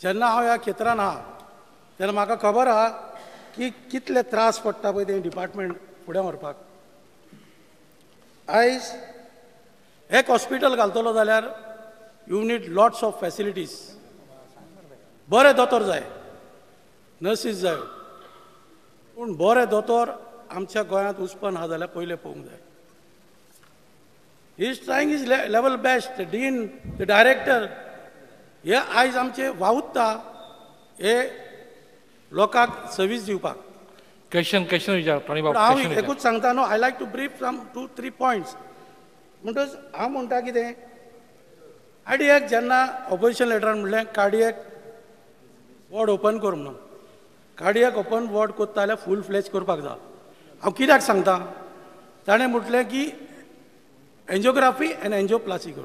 जेन्ना हांव ह्या क्षेत्रांत आहा तेन्ना म्हाका खबर आहा की कितले त्रास पडटा पळय तें डिपार्टमेंट फुडें व्हरपाक. आयज एक हॉस्पिटल घालतलो जाल्यार you need lots of facilities. बरे दोतोर जाय, नर्सीस जाय, पूण बरे दोतोर आमच्या गोंयांत उस्पन आहा जाल्यार पयलें पळोवंक जाय. He is trying is level best. The dean, the director हे आयज आमचे वावुरता हे लोकांक सर्वीस दिवपाक. हांव एकूच सांगता न्हू, I like to brief from 2-3 points. म्हणटच हांव म्हणटा कितें, कार्डियॅक जेन्ना ऑपोजिशन लेटरान म्हणलें कार्डियॅक वॉर्ड ओपन कर म्हणून, कार्डियॅक ओपन वॉर्ड करता जाल्यार फूल फ्लेज करपाक जाय. हांव कित्याक सांगता, ताणें म्हटलें की एंजिओग्राफी एंड एंजिओप्लास्टी कर.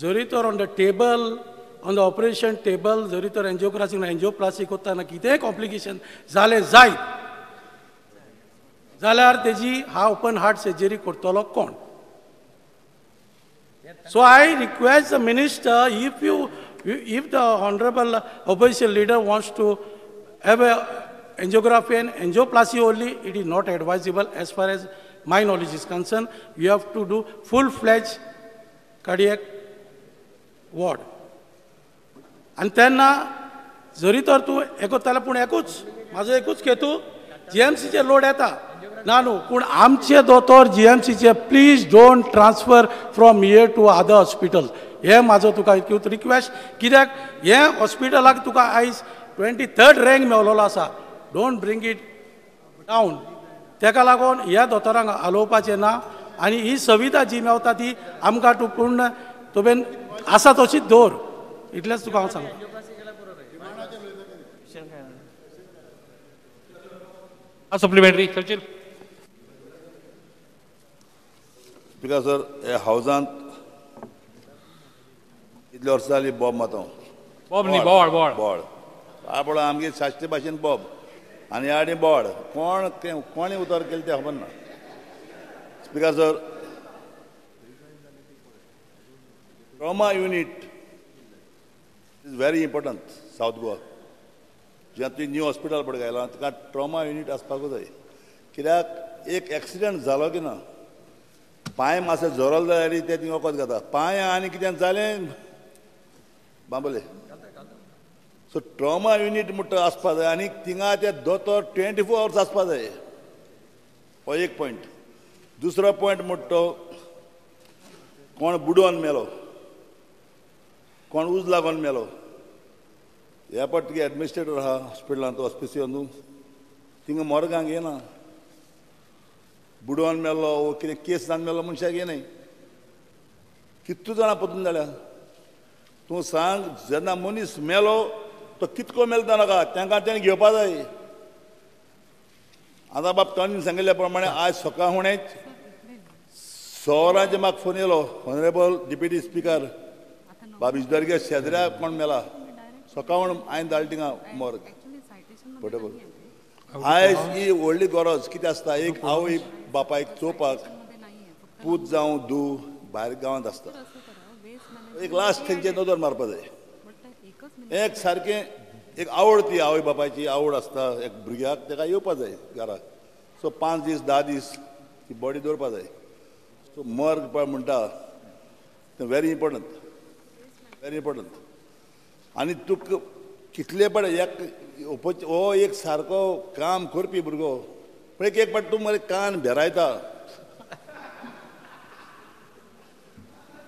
जरी तर on the table, on the operation table जरी तर एंजिओप्लास्टी करतना कितेंय कॉम्प्लिकेशन जालें जायत जाल्यार तेजी ओपन हार्ट सर्जरी करतलो कोण. So I request the minister, if the honorable opposition leader wants to have a angiography and angioplasty only, it is not advisable as far as my knowledge is concerned. You have to do full-fledged cardiac ward. And तेन्ना जरी तर तूं एकोताले पूण एकूच म्हाजो एकूच हेतू GMCचे load येता ना न्हू, पूण आमचे दोतोर GMCचे please don't transfer from here to other hospital. हे म्हाजो तुका इतूत रिक्वेस्ट. कित्याक हे हॉस्पिटलाक तुका आयज 23rd रँक मेवलेलो आसा. Don't bring it down. तेका लागून ह्या दोतोरांक हालोवपाचें ना आनी ही सुविधा जी मेवता ती आमकां तूं पूर्ण तुवें आसा तशीच दवर. इतलेंच तुका हांव सांगता. सप्लिमेंटरी सचिन. स्पीकर सर, हे हावजांत इतले वर्सां जालीं बॉब माताव. बॉब न्ही, बोवाळ बोवाळ बोवाळ पळय आमगे शास्त्रीय भाशेन बॉब आनी आनी बोवाळ कोणी उतर केलें तें खबर ना. Speaker sir, trauma unit is very important south Goa. जेन्ना तुवें न्यू हॉस्पिटल पळय घायलां तुका ट्रॉमा युनिट आसपाकूच जाय. कित्याक एक एक्सिडेंट जालो की ना, पांय मातशें झरोल जाल्यार ते थिंगा वखद घेता. पांय आनी कितें जालें बांबोले सो ट्रॉमा युनिट म्हणटा आसपा जाय आनी थिंगा ते दोतोर 24 hours आसपा जाय हो एक पॉयंट. दुसरो पॉयंट म्हणटा कोण बुडोवन मेलो, कोण उज लागून मेलो, ह्या पट तुगे एडमिनिस्ट्रेटर आहा हॉस्पिटलांत हॉस्पिसियो न्हू थिंगा मोरगांक येना. बुडोवन मेलो वो कितें केस जावन मेलो मनशाक येनाय. कितू जाणां पतून जाल्या तूं सांग. जेन्ना मनीस मेलो तो कितको मेलता नाका तांकां तेणें घेवपा जाय. आतां बाब ताणें सांगिल्ल्या प्रमाणे आयज सकाळफुडें सौरांचे म्हाका फोन येयलो. ऑनरेबल डिप्युटी स्पिकर बाब इजदर्गे शेजऱ्याक कोण मेला सकाळफुडें हांवें धाडलें थिंगा मोर्ग पोर्टेबल. आयज ही व्हडली गरज कितें आसता. एक आवय बापायक चोवपाक पूत जावं धूव भायर गांवांत आसता. एक लास्ट तेंचे नदर मारपा जाय. एक सारकें एक आवड ती आवय बापायची आवड आसता एक भुरग्याक ताका येवपा जाय घराक. सो 5 दीस 10 दीस ती बॉडी दवरपा जाय. सो मर्ग पळय म्हणटा तें व्हेरी इम्पॉर्टंट, व्हेरी इम्पॉर्टंट. आनी तुका कितले पळय हो एक सारको काम करपी भुरगो पळय एक पाट तूं मरे कान भेरायता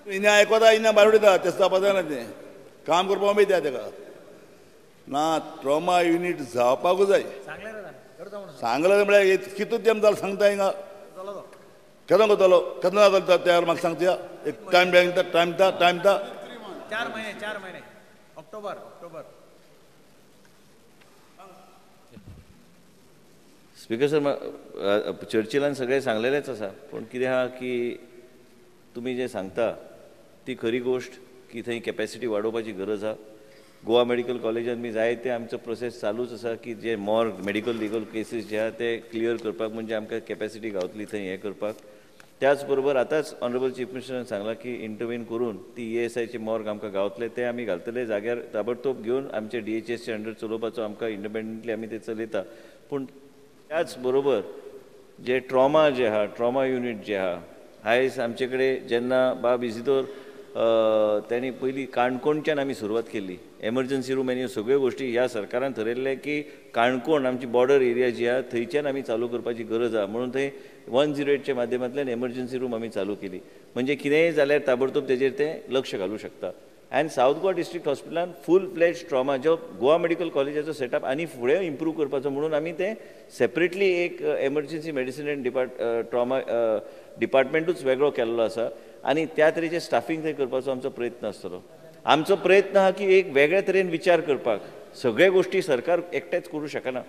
इने आयकोता इने भायर उडयता तें जावपा जायना. तें काम करपाक मेळटा ताका ना. ट्रॉमा युनिट जावपाकूच जाय. सांगलें म्हळ्यार कितूच तेम जालें सांगता हिंगा केन्ना करतलो केन्ना जाता तयार म्हाका सांगता. एक टायम बँक टायम ता 4 महिने ऑक्टोबर. स्पीकर सर चर्चिलान सगळें सांगलेलेच आसा पूण कितें आहा की तुमी जें सांगता ती खरी गोश्ट की थंय कॅपॅसिटी वाडोवपाची गरज आहा. गोवा मेडिकल कॉलेजान बी जायते आमचो प्रोसेस चालूच आसा की जे मॉर्ग मेडिकल लिगल केसीस जे आहा ते क्लियर करपाक म्हणजे आमकां कॅपॅसिटी गावतली थंय हें करपाक. त्याच बरोबर आतांच ऑनरेबल चीफ मिनिस्टरान सांगलां की इंटरव्हीन करून ती ESIचे मॉर्ग आमकां गावतले ते आमी घालतले जाग्यार ताबडतोब घेवन आमचे DHSचे अंडर चलोवपाचो आमकां इंडिपेंडंटली आमी ते चलयता. पूण त्याच बरोबर जे ट्रॉमा जे आहा ट्रॉमा युनिट जे आहा आयज आमचे कडेन जेन्ना बाब इजिदोर त्यांनी पयलीं काणकोणच्यान आमी सुरवात केल्ली. एमर्जन्सी रूम आनी सगळ्यो गोश्टी ह्या सरकारान ठरयल्ले की काणकोण आमची बॉर्डर एरिया जी आहा थंयच्यान आमी चालू करपाची गरज आहा म्हणून थंय 108च्या माध्यमांतल्यान एमर्जन्सी रूम आमी चालू केली. म्हणजे कितेंय जाल्यार ताबडतोब तेजेर ते लक्ष घालूं शकता. एंड साऊथ गोवा डिस्ट्रिक्ट हॉस्पिटलान फूल फ्लेज ट्रॉमा जो गोवा मेडिकल कॉलेजाचो सेटअप आनी फुडें इम्प्रूव करपाचो म्हणून आमी ते सेपरेटली एक एमर्जन्सी मेडिसिन एंड ट्रॉमा डिपार्टमेंटूच वेगळो केल्लो आसा आनी त्या तरेचे स्टाफींग थंय करपाचो आमचो प्रयत्न आसतलो. आमचो प्रयत्न आहा की एक वेगळ्या तरेन विचार करपाक. सगळे गोश्टी सरकार एकटेच करूं शकना.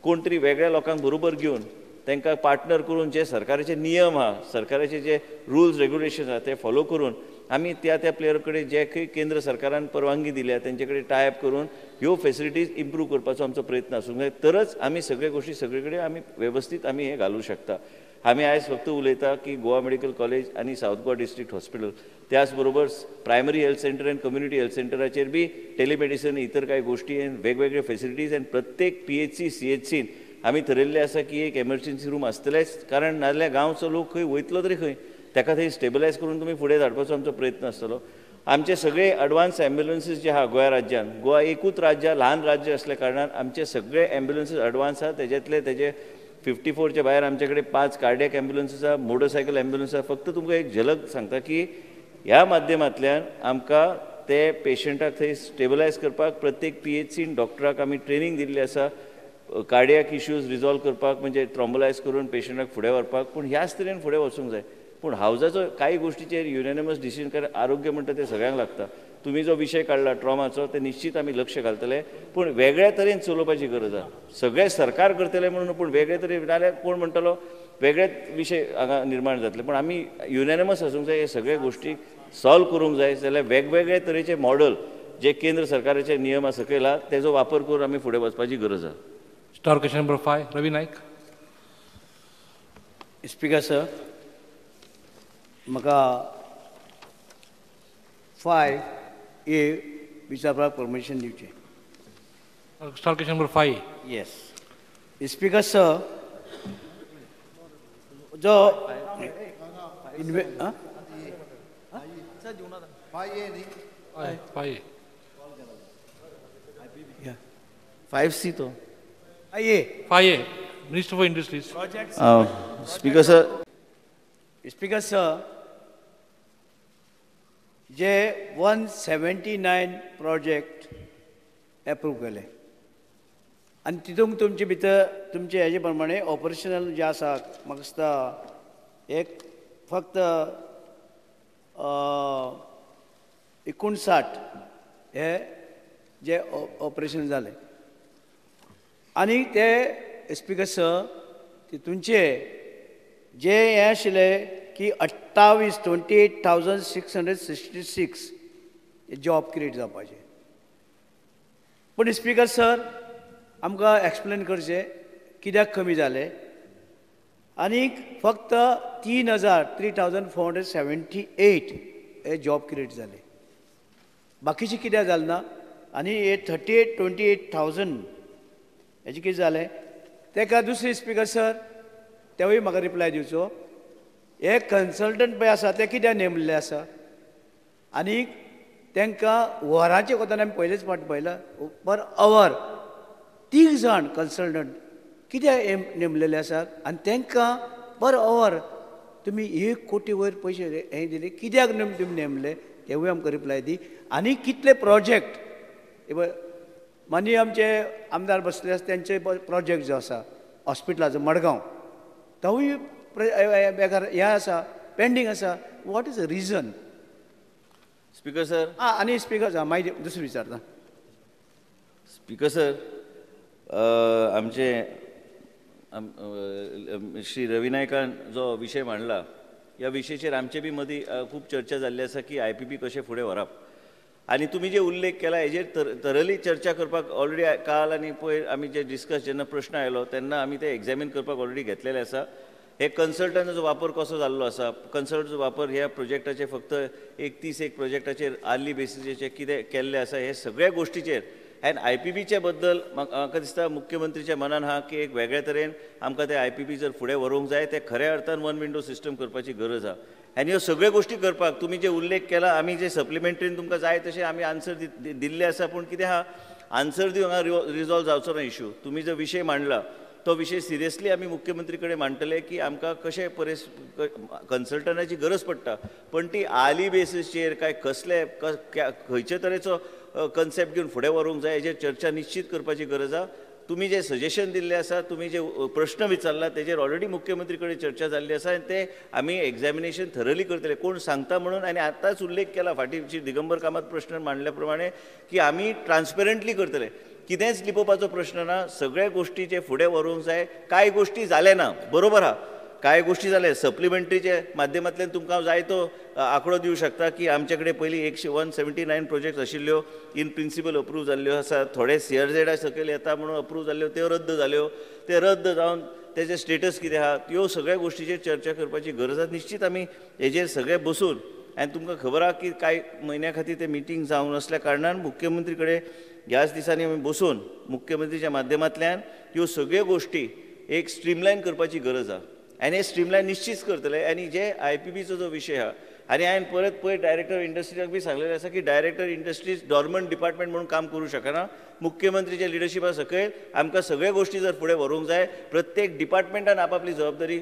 कोण तरी वेगळ्या लोकांक बरोबर घेवन तांकां पार्टनर करून जे सरकाराचे नियम आहा सरकाराचे जे रुल्स रेग्युलेशन आहा ते फॉलो करून आमी त्या प्लेयर कडेन जे खंय केंद्र सरकारान परवानगी दिल्या तेंचे कडेन टाय अप करून ह्यो फेसिलिटीज इम्प्रूव करपाचो आमचो प्रयत्न आसूंक जाय. तरच आमी सगळे गोश्टी सगळे कडेन आमी वेवस्थीत आमी हे घालूं शकता. आमी आयज फक्त उलयता की गोवा मेडिकल कॉलेज आनी साऊथ गोवा डिस्ट्रिक्ट हॉस्पिटल त्याच बरोबर प्रायमरी हेल्थ सेंटर आनी कम्युनिटी हेल्थ सेंटराचेर बी टेलिमेडिसन इतर कांय गोश्टी वेगवेगळे फेसिलिटीज आनी प्रत्येक PHC CHCन आमी ठरयल्लें आसा की एक एमर्जन्सी रूम आसतलेच. कारण नाजाल्यार गांवचो लोक खंय वयतलो तरी खंय ताका थंय स्टेबलायज करून तुमी फुडें धाडपाचो आमचो प्रयत्न आसतलो. आमचे सगळे एडवान्स एम्ब्युलन्सीस जे आहा गोंया राज्यान गोवा एकूच राज्य ल्हान राज्य असल्या कारणान आमचे सगळे एम्ब्युलन्सीस एडवान्स आहा. तेजे 54च्या भायर आमचे कडेन 5 कार्डियक एम्ब्युलन्सीस आहा मोटरसायकल एम्ब्युलन्स आहा. फक्त तुमकां एक झलक सांगता की ह्या माध्यमांतल्यान आमकां ते पेशंटाक थंय स्टेबलायज करपाक प्रत्येक PHCन डॉक्टराक आमी ट्रेनिंग दिल्ली आसा कार्डियक इश्यूज रिजॉल्व करपाक म्हणजे ट्रॉम्बोलायज करून पेशंटाक फुडें व्हरपाक. पूण ह्याच तरेन फुडें वचूंक जाय. पूण हावजाचो कांय गोश्टीचेर युनॅनिमस डिसिजन कारण आरोग्य म्हणटा ते सगळ्यांक लागता. तुमी जो विशय काडला ट्रॉमाचो ते निश्चित आमी लक्ष घालतले पूण वेगळ्या तरेन चलोवपाची गरज आहा. सगळे सरकार करतले म्हणून पूण वेगळे तरेन नाल्यार कोण म्हणटलो वेगळेच विशय हांगा निर्माण जातले. पूण आमी युनॅनिमस आसूंक जाय. हे सगळे गोश्टी सॉल्व करूंक जाय जाल्यार वेगवेगळे तरेचे मॉडल जे केंद्र सरकाराचे नियमा सकयल आहा तेजो वापर करून आमी फुडें वचपाची गरज आहा. स्टार क्वेश्चन नंबर 5 रवी नाईक. स्पीकर सर म्हाका 5A विचारपाक परमिशन दिवचें. Star question number 5. Yes speaker sir जो 5C तो. ये 5A, Minister for Industries. Speaker sir. Speaker sir, जे 179 प्रोजेक्ट एप्रूव केले आनी तितूंत तुमचे भितर तुमचे हेजे प्रमाणे ऑपरेशनल जे आसा म्हाका दिसता एक फक्त 59 हे जे ऑपरेशन जाले आनी ते स्पीकर सर तितूंचे जे हे आशिल्ले की 28,666 जॉब क्रिएट जावपाचे. पूण स्पीकर सर आमकां एक्सप्लेन करचें कित्याक कमी जाले आनीक फक्त 3,478 हे जॉब क्रिएट जाले. बाकीचे कित्याक जालें ना आनी हे 28,000 हेजे कितें जालें तेका दुसरे स्पीकर सर तेवूय म्हाका रिप्लाय दिवचो. हे कन्सल्टंट पळय आसा ते कित्याक नेमलेले आसा आनीक तांकां वरांचे कोतान आमी पयलेच फावट पळयलां पर अवर 3 जाण कन्सल्टंट कित्याक नेमलेले आसात आनी तांकां पर अवर तुमी 1 कोटी वयर पयशे हे दिले कित्याक तुमी नेमले तेवूय आमकां रिप्लाय दी. आनी कितले प्रोजेक्ट मानी आमचे आमदार बसले आसा त्यांचे प्रोजेक्ट जो आसा हॉस्पिटलाचो मडगांव तोवूय बेकार हे आसा पेंडींग आसा. What is the region? Speaker sir. आनी स्पीकर सर मागीर दुसरें विचारता. स्पीकर सर आमचे श्री रवी नायकान जो विशय मांडला ह्या विशयाचेर आमचे बी मदीं खूब चर्चा जाल्ली आसा की IPP कशें फुडें व्हरप आनी तुमी जे उल्लेख केला हेजेर थरली चर्चा करपाक ऑलरेडी काल आनी पयर आमी जे डिस्कस जेन्ना प्रश्न आयलो तेन्ना आमी ते एग्जामीन करपाक ऑलरेडी घेतलेले आसा. हे कन्सल्टंटाचो वापर कसो जाल्लो आसा कन्सल्टंटाचो वापर ह्या प्रोजेक्टाचे फक्त 31 प्रोजेक्टाचेर आर्ली बेसिसाचेर कितें केल्लें आसा हे सगळ्या गोश्टीचेर एंड IPPचे बद्दल म्हाका दिसता मुख्यमंत्रीच्या मनान आहा की एक वेगळ्या तरेन आमकां ते IPP जर फुडें व्हरूंक जाय ते खऱ्या अर्थान वन विंडो सिस्टम करपाची गरज आहा. आनी ह्यो सगळ्यो गोश्टी करपाक तुमी जे उल्लेख केला आमी जे सप्लिमेंटरीन तुमकां जाय तशें आमी आन्सर दिल्ले आसा पूण कितें आहा आन्सर दिवंक हांगा रिजॉल्व जावचो ना इश्यू. तुमी जो विशय मांडला तो विशय सिरियसली आमी मुख्यमंत्री कडेन मांडटले की आमकां कशें कन्सल्टंटाची गरज पडटा पण ती आर्ली बेसिसचेर काय कसले खंयचे तरेचो कन्सेप्ट घेवन फुडें व्हरूंक जाय हेजेर चर्चा निश्चित करपाची गरज आहा. तुम्ही जे सजेशन दिल्ले आसा तुम्ही जे प्रश्न विचारला तेजेर ऑलरेडी मुख्यमंत्री कडेन चर्चा जाल्ली आसा आनी ते आमी एग्जामिनेशन थरली करतले कोण सांगता म्हणून. आनी आतांच उल्लेख केला फाटीं दिगंबर कामत प्रश्न मांडल्या प्रमाणे की आमी ट्रान्सपेरंटली करतले कितेंच लिपोवपाचो प्रश्न ना. सगळ्या गोश्टीचे फुडें व्हरूंक जाय. कांय गोश्टी जाले ना बरोबर आहा कांय गोश्टी जाले सप्लिमेंटरीचे माध्यमांतल्यान तुमकां जाय तो आंकडो दिवंक शकता की आमचे कडेन पयलीं 179 प्रोजेक्ट आशिल्ल्यो इन प्रिंसिपल अप्रूव जाल्ल्यो आसा. थोडे CRZ सकयल येता म्हणून अप्रूव जाल्ल्यो त्यो रद्द जाल्यो ते रद्द जावन तेजे स्टेटस कितें आहा ह्यो सगळ्या गोश्टीचेर चर्चा करपाची गरज आसा. निश्चित आमी हेजेर सगळे बसून आनी तुमकां खबर आहा की कांय म्हयन्या खातीर ते मिटींग जावंक नासल्या कारणान मुख्यमंत्री कडेन ह्याच दिसांनी आमी बसून मुख्यमंत्रीच्या माध्यमांतल्यान ह्यो सगळ्यो गोश्टी एक स्ट्रीमलायन करपाची गरज आहा आनी हे स्ट्रीमलायन निश्चित करतले. आनी जे IPPचो जो विशय आहा आनी हांवें परत पयर डायरेक्टर इंडस्ट्रीक बी सांगलेलें आसा की डायरेक्टर इंडस्ट्रीज डॉर्मंट डिपार्टमेंट म्हणून काम करूं शकना. मुख्यमंत्रीच्या लिडरशिपा सकयल आमकां सगळ्यो गोश्टी जर फुडें व्हरूंक जाय प्रत्येक डिपार्टमेंटान आपापली जबाबदारी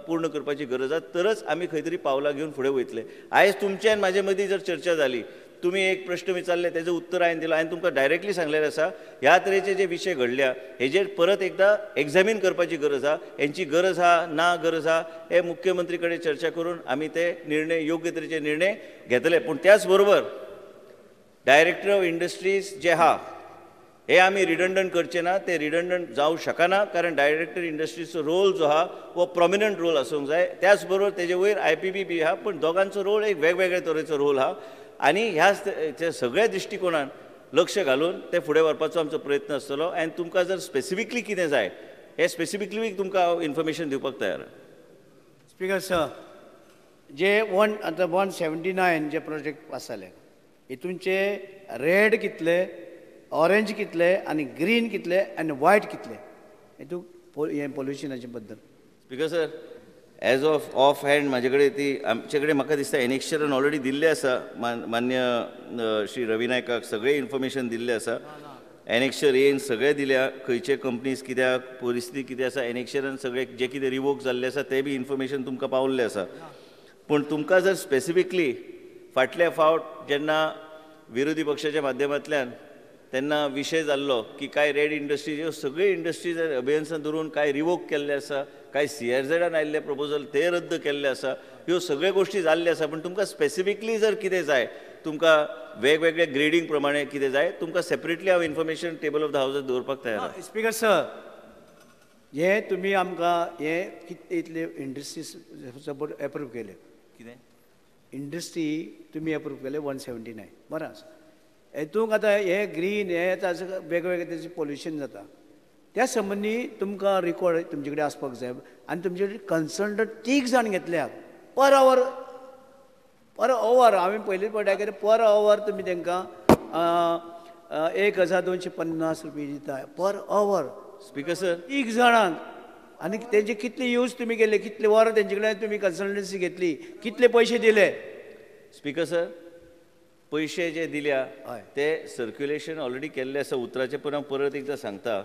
पूर्ण करपाची गरज आसा तरच आमी खंय तरी पावलां घेवन फुडें वयतले. आयज तुमचे आनी म्हाजे मदीं जर चर्चा जाली तुम्ही एक प्रश्न विचारले तेजो उत्तर हांवें दिलो हांवें तुमकां डायरेक्टली सांगलेलें आसा ह्या तरेचे जे विशय घडल्या हेजेर परत एकदा एग्जामीन करपाची गरज आहा. हेंची गरज आहा ना गरज आहा हे मुख्यमंत्री कडेन चर्चा करून आमी ते निर्णय योग्य तरेचे निर्णय घेतले. पूण त्याच बरोबर डायरेक्टर ऑफ इंडस्ट्रीज जे आहा हे आमी रिडंडंट करचे ना. ते रिडंडंट जावं शकना कारण डायरेक्टर इंडस्ट्रीजचो रोल जो आहा वो प्रॉमिनंट रोल आसूंक जाय. त्याच बरोबर तेजे वयर IPP बी आहा पण दोगांचो रोल एक वेगवेगळ्या तरेचो रोल आहा आनी ह्या सगळ्या दृश्टिकोनान लक्ष घालून ते फुडें व्हरपाचो आमचो प्रयत्न आसतलो. आनी तुमकां जर स्पेसिफिकली कितें जाय हे स्पेसिफिकली तुमकां हांव इन्फॉर्मेशन दिवपाक तयार. स्पीकर सर जे 179 जे प्रोजेक्ट पास जाले हितूंचे रेड कितले ऑरेंज कितले आनी ग्रीन कितले आनी व्हायट कितले हितून हे पॉल्युशनाचे बद्दल. Speaker sir as of hand म्हाजे कडेन ती आमचे कडेन म्हाका दिसता एनेक्शरान ऑलरेडी दिल्ले आसा मान्य श्री रवी नायकाक सगळे इन्फॉर्मेशन दिल्ले आसा. एनेक्शर येन सगळे दिल्या खंयचे कंपनीज कित्याक परिस्थिती कितें आसा एनेक्शरान सगळे जे कितें रिवोक जाल्ले आसा ते बी इन्फॉर्मेशन तुमकां पावल्ले आसा पूण तुमकां जर स्पेसिफिकली फाटल्या फावट जेन्ना विरोधी पक्षाच्या माध्यमांतल्यान तेन्ना विशय जाल्लो की काय रेड इंडस्ट्रीज ह्यो सगळे इंडस्ट्रीज अभियन्सान धरून काय रिवोक केल्ले आसा काय CRZान आयिल्ले प्रपोजल ते रद्द केल्ले आसा ह्यो सगळ्यो गोश्टी जाल्ल्यो आसा पूण तुमकां स्पेसिफिकली जर कितें जाय तुमकां वेगवेगळे ग्रेडिंग प्रमाणे कितें जाय तुमकां सेपरेटली हांव इन्फॉर्मेशन टेबल ऑफ द हावसार दवरपाक तयार स्पीकर सर हे तुमी आमकां हे कितले इतले इंडस्ट्रीज सपोज एप्रूव केले कितें इंडस्ट्री तुमी एप्रूव केले 179 बरें आसा हेतूंक आतां हे ग्रीन हे वेगवेगळे त्याचे पोल्युशन जाता त्या संबंधी तुमकां रिकॉर्ड तुमचे कडेन आसपाक जाय आनी तुमचे कडेन कन्सल्टंट 3 जाण घेतल्यात पर अवर हांवें पयलींच पळयता की पर अवर तुमी तांकां 1250 रुपया दिता पर अवर स्पीकर सर 3 जाणांक आनी तेंचे कितले यूज तुमी केले कितले वर तेंचे कडेन तुमी कन्सल्टन्सी घेतली कितले पयशे दिले स्पीकर सर पैसे जे दिल्या ते सर्क्युलेशन ऑलरेडी केल्ले आसा उतराचे पण हांव परत एकदां सांगता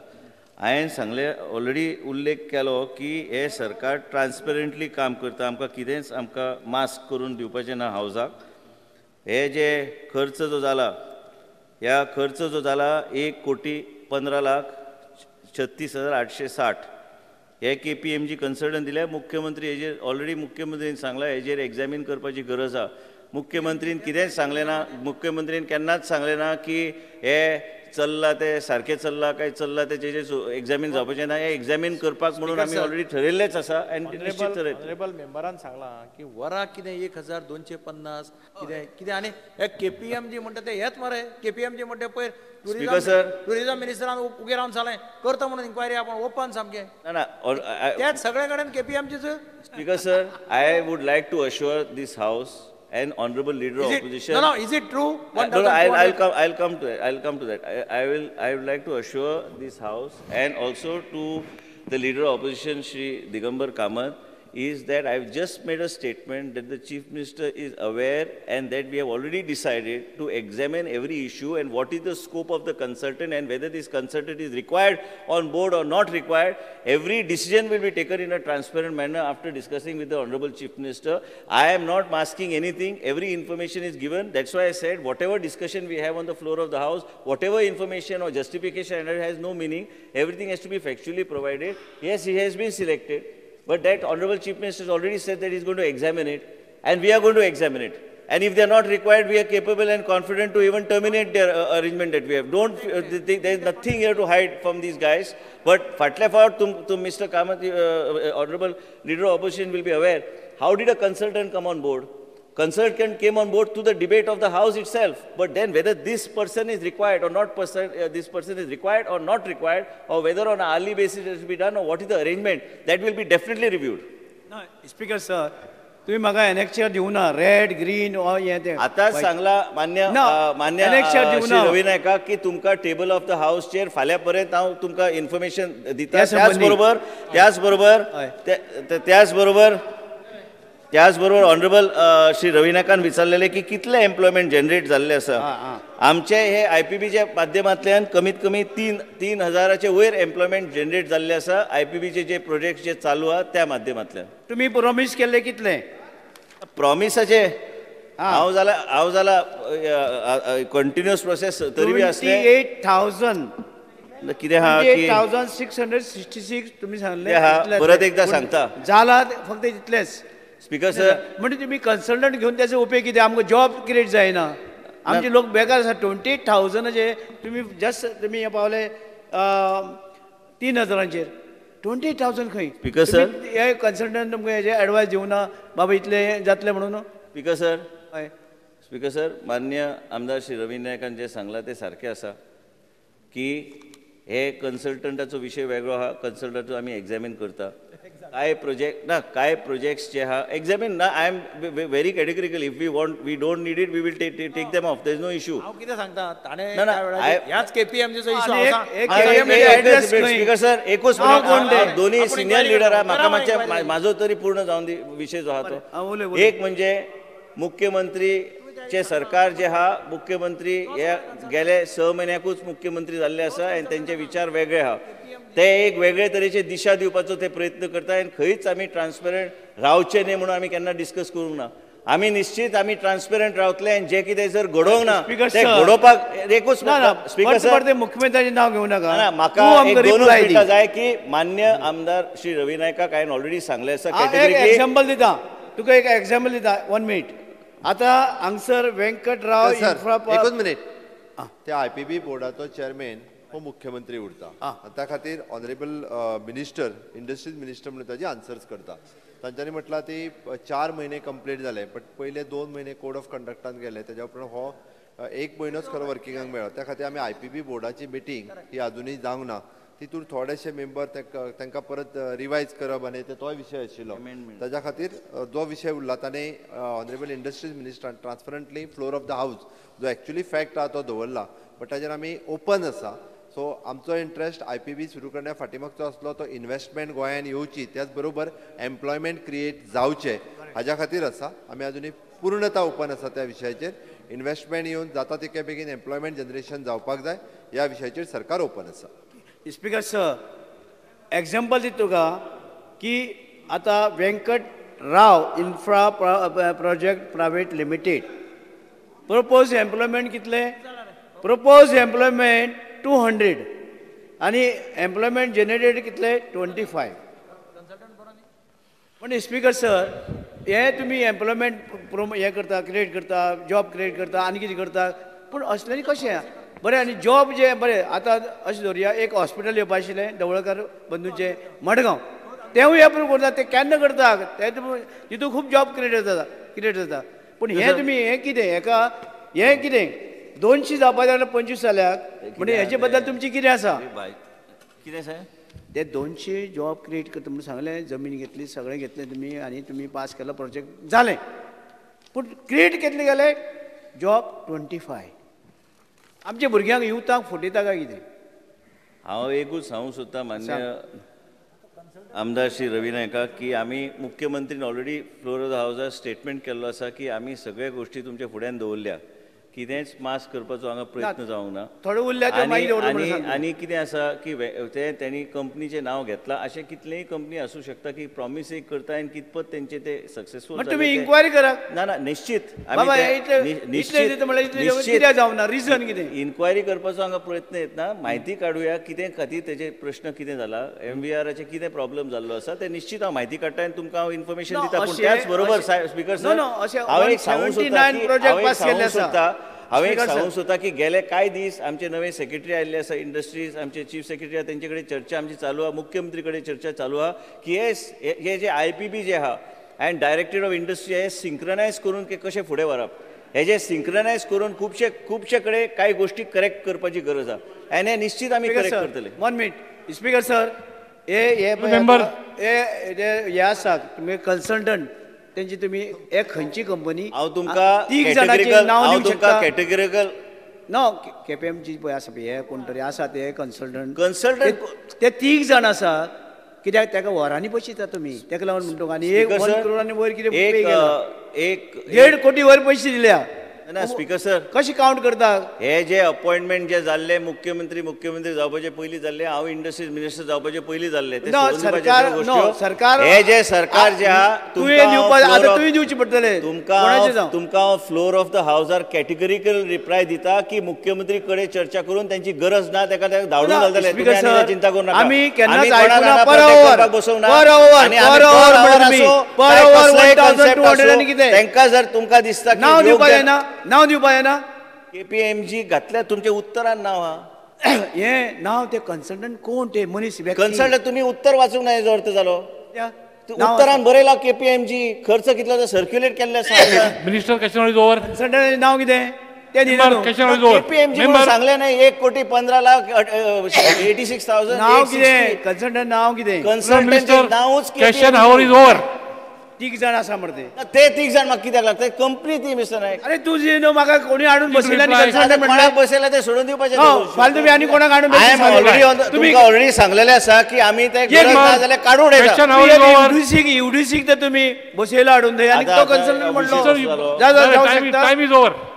हांवें सांगले ऑलरेडी उल्लेख केलो की हे सरकार ट्रान्सपेरंटली काम करता आमकां कितेंच आमकां मास्क करून दिवपाचें ना हावजाक हे जे खर्च जो जाला ह्या खर्च जो जाला 1,15,36,860 हे KPMG कन्सल्टंट दिले मुख्यमंत्री हेजेर ऑलरेडी मुख्यमंत्रीन सांगला हेजेर एग्जामीन करपाची गरज आहा मुख्यमंत्रीन कितेंच सांगलें ना मुख्यमंत्रीन केन्नाच सांगलें ना की हे चल्ला ते सारकें चल्ला काय चल्ला तेजेर एग्जामीन जावपाचें ना हे एग्जामीन करपाक म्हणून आमी ऑलरेडी ठरयल्लेच आसा आनी ऑनरेबल मेंबरान सांगलां की वरां कितें 1,250 कितें आनी हे KPMG म्हणटा ते हेच मरे KPMG म्हणटा पयर टुरिझम मिनिस्टरान उगे रावन सांगलें करता म्हणून इन्क्वायरी आपण ओपन सामकें ना त्याच सगळे कडेन KPMGच speaker sir I would like to assure this house and honorable leader of opposition. No, is it true? I'll come to that. I'll come to that. I would like to assure this house and also to the leader of opposition, Shri Digambar Kamath, is that I've just made a statement that the Chief Minister is aware and that we have already decided to examine every issue and what is the scope of the consultant and whether this consultant is required on board or not required. Every decision will be taken in a transparent manner after discussing with the Honorable Chief Minister. I am not masking anything. Every information is given. That's why I said whatever discussion we have on the floor of the House, whatever information or justification has no meaning. Everything has to be factually provided. Yes, he has been selected. But that Honorable Chief Minister has already said that he is going to examine it, and we are going to examine it. And if they are not required, we are capable and confident to even terminate their arrangement that we have. There is nothing here to hide from these guys. But Fatlefort, Mr. Kamath, Honorable Leader of Opposition will be aware. How did a consultant come on board? Consultant came on board to the debate of the House itself. But then whether this person is required or not, this person is required or not required, or whether on an hourly basis it has to be done, or what is the arrangement, that will be definitely reviewed. No, Speaker, sir. तुम्ही म्हाका annexure दिवं ना red green or हे ते आता सांगला मान्य श्री रवी नायका की तुमका table of the house chair फाल्यां पर्यंत हांव तुमका इन्फॉर्मेशन दिता त्याच बरोबर ऑनरेबल श्री रवी नायकान विचारलेले की कितले एम्प्लॉयमेंट जनरेट जाल्ले आसा आमचे हे IPBच्या माध्यमांतल्यान कमीत कमी 3,000चे वयर एम्प्लॉयमेंट जनरेट जाल्ले आसा IPBचे जे प्रोजेक्ट जे चालू आहा त्या माध्यमांतल्यान तुम्ही प्रॉमिस केले कितले प्रॉमिसाचे हांव जाला कंटिन्युअस प्रोसेस तरी बी असले 28,000 कितें हा की 8,666 तुम्ही सांगले परत एकदा सांगता जाला फक्त इतलेच स्पीकर सर म्हणजे तुम्ही कन्सल्टंट घेऊन त्याचे उपेग किती आमकां जॉब क्रिएट जायना आमचे लोक बेकार आसा 28,000चे तुम्ही जस्ट तुम्ही पावले 3,000चेर 28,000 खंय स्पीकर सर हे कन्सल्टंट तुमकां हेजे एडवायस दिवना बाबा इतले जातले म्हणून स्पीकर सर स्पीकर सर मान्य आमदार श्री रवी नायकान जे सांगला ते सारखे आसा की हे कन्सल्टंटाचो विषय वेगळो आहा कन्सल्टंट आमी एग्जामीन करता काय प्रोजेक्ट्स जे आहा एग्जामीन ना I am very categorical if we don't need it we will take them off there is no issue हांव कितें सांगता ताणे ह्याच KPMGचो इश्यू स्पीकर सर एकूच दोन्ही सिनियर लिडर म्हाका मातशें म्हाजो तरी पूर्ण जावन दी विशय जो आहा तो एक म्हणजे मुख्यमंत्री चे सरकार जे हा मुख्यमंत्री हे गेले 6 म्हयन्याकूच मुख्यमंत्री जाल्ले आसा आनी त्यांचे विचार वेगळे आहा ते एक वेगळे तरेचे दिशा दिवपाचो ते प्रयत्न करता आनी खंयच आमी ट्रान्सपरंट रावचे न्ही म्हणून आमी केन्ना डिस्कस करूंक ना आमी निश्चित आमी ट्रान्सपरंट रावतले आनी जे कितें जर घडोवंक ना ते घडोवपाक एकूच स्पीकर सर मुख्यमंत्र्याचें नांव घेवं नाका म्हाका एक 2 मिनटां जाय की मान्य आमदार श्री रवी नायकाक हांवें ऑलरेडी सांगले आसा कॅटेगरी एक्झाम्पल दिता तुका एक एक्झाम्पल दिता 1 मिनिट आतां हांगसर व्यंकटराव एकूच मिनिट त्या IPB बोर्डाचो चेअरमॅन हो मुख्यमंत्री उरता त्या खातीर ऑनरेबल मिनिस्टर इंडस्ट्रीज मिनिस्टर म्हणून ताजी आन्सर्स करता तांच्यांनी म्हटलां ती 4 महिने कंप्लीट जाले बट पयले 2 महिने कोड ऑफ कंडक्टान गेले तेज्या उपरांत हो 1 म्हयनोच खरो वर्किंगाक मेळ्ळो त्या खातीर आमी IPB बोर्डाची मिटींग ही अजुनूय जावंक ना तितून थोडेशे मेंबर तांकां परत रिवायज करप आनी तोय विशय आशिल्लो ताज्या खातीर जो विशय उरला ताणें ऑनरेबल इंडस्ट्रीज मिनिस्टरान transparently floor of the house जो एक्चुअली फॅक्ट आहा तो दवरला बट ताजेर आमी ओपन आसा सो आमचो इंट्रस्ट IPB सुरू करण्या फाटिमागचो आसलो तो इन्व्हेस्टमेंट गोंयांत येवची त्याच बरोबर एम्प्लॉयमेंट क्रिएट जावचे हाज्या खातीर आसा आमी अजुनूय पूर्णता ओपन आसा त्या विशयाचेर इन्व्हेस्टमेंट येवन जाता तितके बेगीन एम्प्लॉयमेंट जनरेशन जावपाक जाय ह्या विशयाचेर सरकार ओपन आसा स्पीकर सर एक्झाम्पल दिता तुका की आतां Vyankatrao infra project private limited propose employment कितले प्रपोज एम्प्लॉयमेंट 200 आनी एम्प्लॉयमेंट जनरेटेड कितले 25 पण स्पीकर सर हे तुमी एम्प्लॉयमेंट हे करता क्रिएट करता जॉब क्रिएट करता आनी कितें करता पूण असलें कशें बरें आनी जॉब जे बरें आतां अशें धरुया एक हॉस्पिटल येवपा आशिल्लें ढवळकर बंधूचे मडगांव तेंवूय एप्रूव करता ते केन्ना करता ते तितून खूब जॉब क्रिएट जाता पूण हे तुमी हें कितें हेका हें कितें 200 जावपा जाल्यार 25 जाल्याक म्हणजे हेचे बद्दल तुमची कितें आसा कितें सांग ते 200 जॉब क्रिएट करता म्हणून सांगलें जमीन घेतली सगळें घेतलें तुमी आनी तुमी पास केलो प्रोजेक्ट जालें पूण क्रिएट केतले गेले जॉब 25 आमच्या भुरग्यांक युथाक फुटयता काय कितें हांव एकूच सांगूंक सोदतां मान्य आमदार श्री रवी नायकाक की आमी मुख्यमंत्रीन ऑलरेडी फ्लोर ऑफ द हावसार स्टेटमेंट केल्लो आसा की आमी सगळे गोश्टी तुमच्या फुड्यान दवरल्या कितेंच मास करपाचो हांगा प्रयत्न जावंक ना थोडे उरल्या ते मागीर आनी कितें आसा की ते तेणी कंपनीचें नांव घेतलां अशें कितलेय कंपनी आसूं शकता की प्रॉमिस एक करता आनी कितपत तेंचे ते सक्सेसफूल तुमी इन्क्वायरी करा ना निश्चित रिजन कितें इन्क्वायरी करपाचो हांगा प्रयत्न येतना म्हायती काडुया कितें खातीर तेजे प्रश्न कितें जाला MVRचे कितें प्रॉब्लेम जाल्लो आसा ते निश्चित हांव म्हायती काडटा आनी तुमकां हांव इन्फॉर्मेशन दिता पूण त्याच बरोबर स्पीकर सर हांव एक सांगूंक सोदता की गेले कांय दीस आमचे नवे सेक्रेटरी आयिल्ले आसा इंडस्ट्रीज आमचे चीफ सेक्रेटरी तेंचे कडेन चर्चा आमची चालू आहा मुख्यमंत्री कडेन चर्चा चालू आहा की हे जे IPB जे आहा आनी डायरेक्टरेट ऑफ इंडस्ट्री हे सिंक्रोनायज करून कशें फुडें व्हरप हे जे सिंक्रोनायज करून खुबशे कडेन कांय गोश्टी करेक्ट करपाची गरज आहा आनी हे निश्चित आमी करेक्ट करतले 1 मिनिट स्पीकर सर हे आसा तुमी कन्सल्टंट त्यांची तुम्ही एक खंयची कंपनी हांव तुमकां नांव दिवंक शकता कॅटेगरिकल नो KPMG पळय आसा पळय हे कोण तरी आसा ते कन्सल्टंट ते 3 जाण आसा कित्याक ताका वरांनी पयशे दिता तुमी ताका लागून म्हणटा आनी 1 करोडांनी वयर कितें एक 1.5 कोटी वयर पयशे दिल्या ना स्पीकर सर कशी काउंट करता हे जे अपॉइंटमेंट जे जाल्ले मुख्यमंत्री जावपाचे पयलीं जाल्ले हांव इंडस्ट्रीज मिनिस्टर जावपाचे पयलीं जाल्ले सरकार हे जे सरकार जे आहा तुमी दिवचे पडटले तुमकां फ्लोर ऑफ द हावसार कॅटेगरिकल रिप्लाय दिता की मुख्यमंत्री कडेन चर्चा करून त्यांची गरज ना ताका धाडून घालतले चिंता करू नका आमी केन्नाच आयकुना पर तांकां जर तुमकां दिसता नांव दिवपाक येना नाव दिवपा येना KPMG घातल्या तुमच्या उत्तरान नांव आहा हे नाव ते कन्सल्टंट कोण ते मनीस कन्सल्टंट तुमी उत्तर वाचूंक ना हेजो अर्थ जालो उत्तरान बरयला KPMG खर्च कितलो तो सर्क्युलेट केल्ले आसा minister question is over consultant नाव कितें ते KPMG सांगले नाही 1,15,86,000 नाव कितें कन्सल्टंट नाव कितें कन्सल्टंट नावच क्वेश्चन हावर इज ओवर तीग जाण आसा मरे ते तीग जाण म्हाका कित्याक लागता कंपनी ती मिस्टर नायक अरे तू जे न्हू म्हाका कोणी हाडून बसयला कोणाक बसयला ते सोडून दिवपाचें फाल्यां तुमी आनी कोणाक हाडून तुम्ही ऑलरेडी सांगलेले आसा की आमी ते गरज ना जाल्यार काडून युडीसीक तर तुम्ही बसयला हाडून थंय आनी तो कन्सल्टंट म्हणलो Time is over.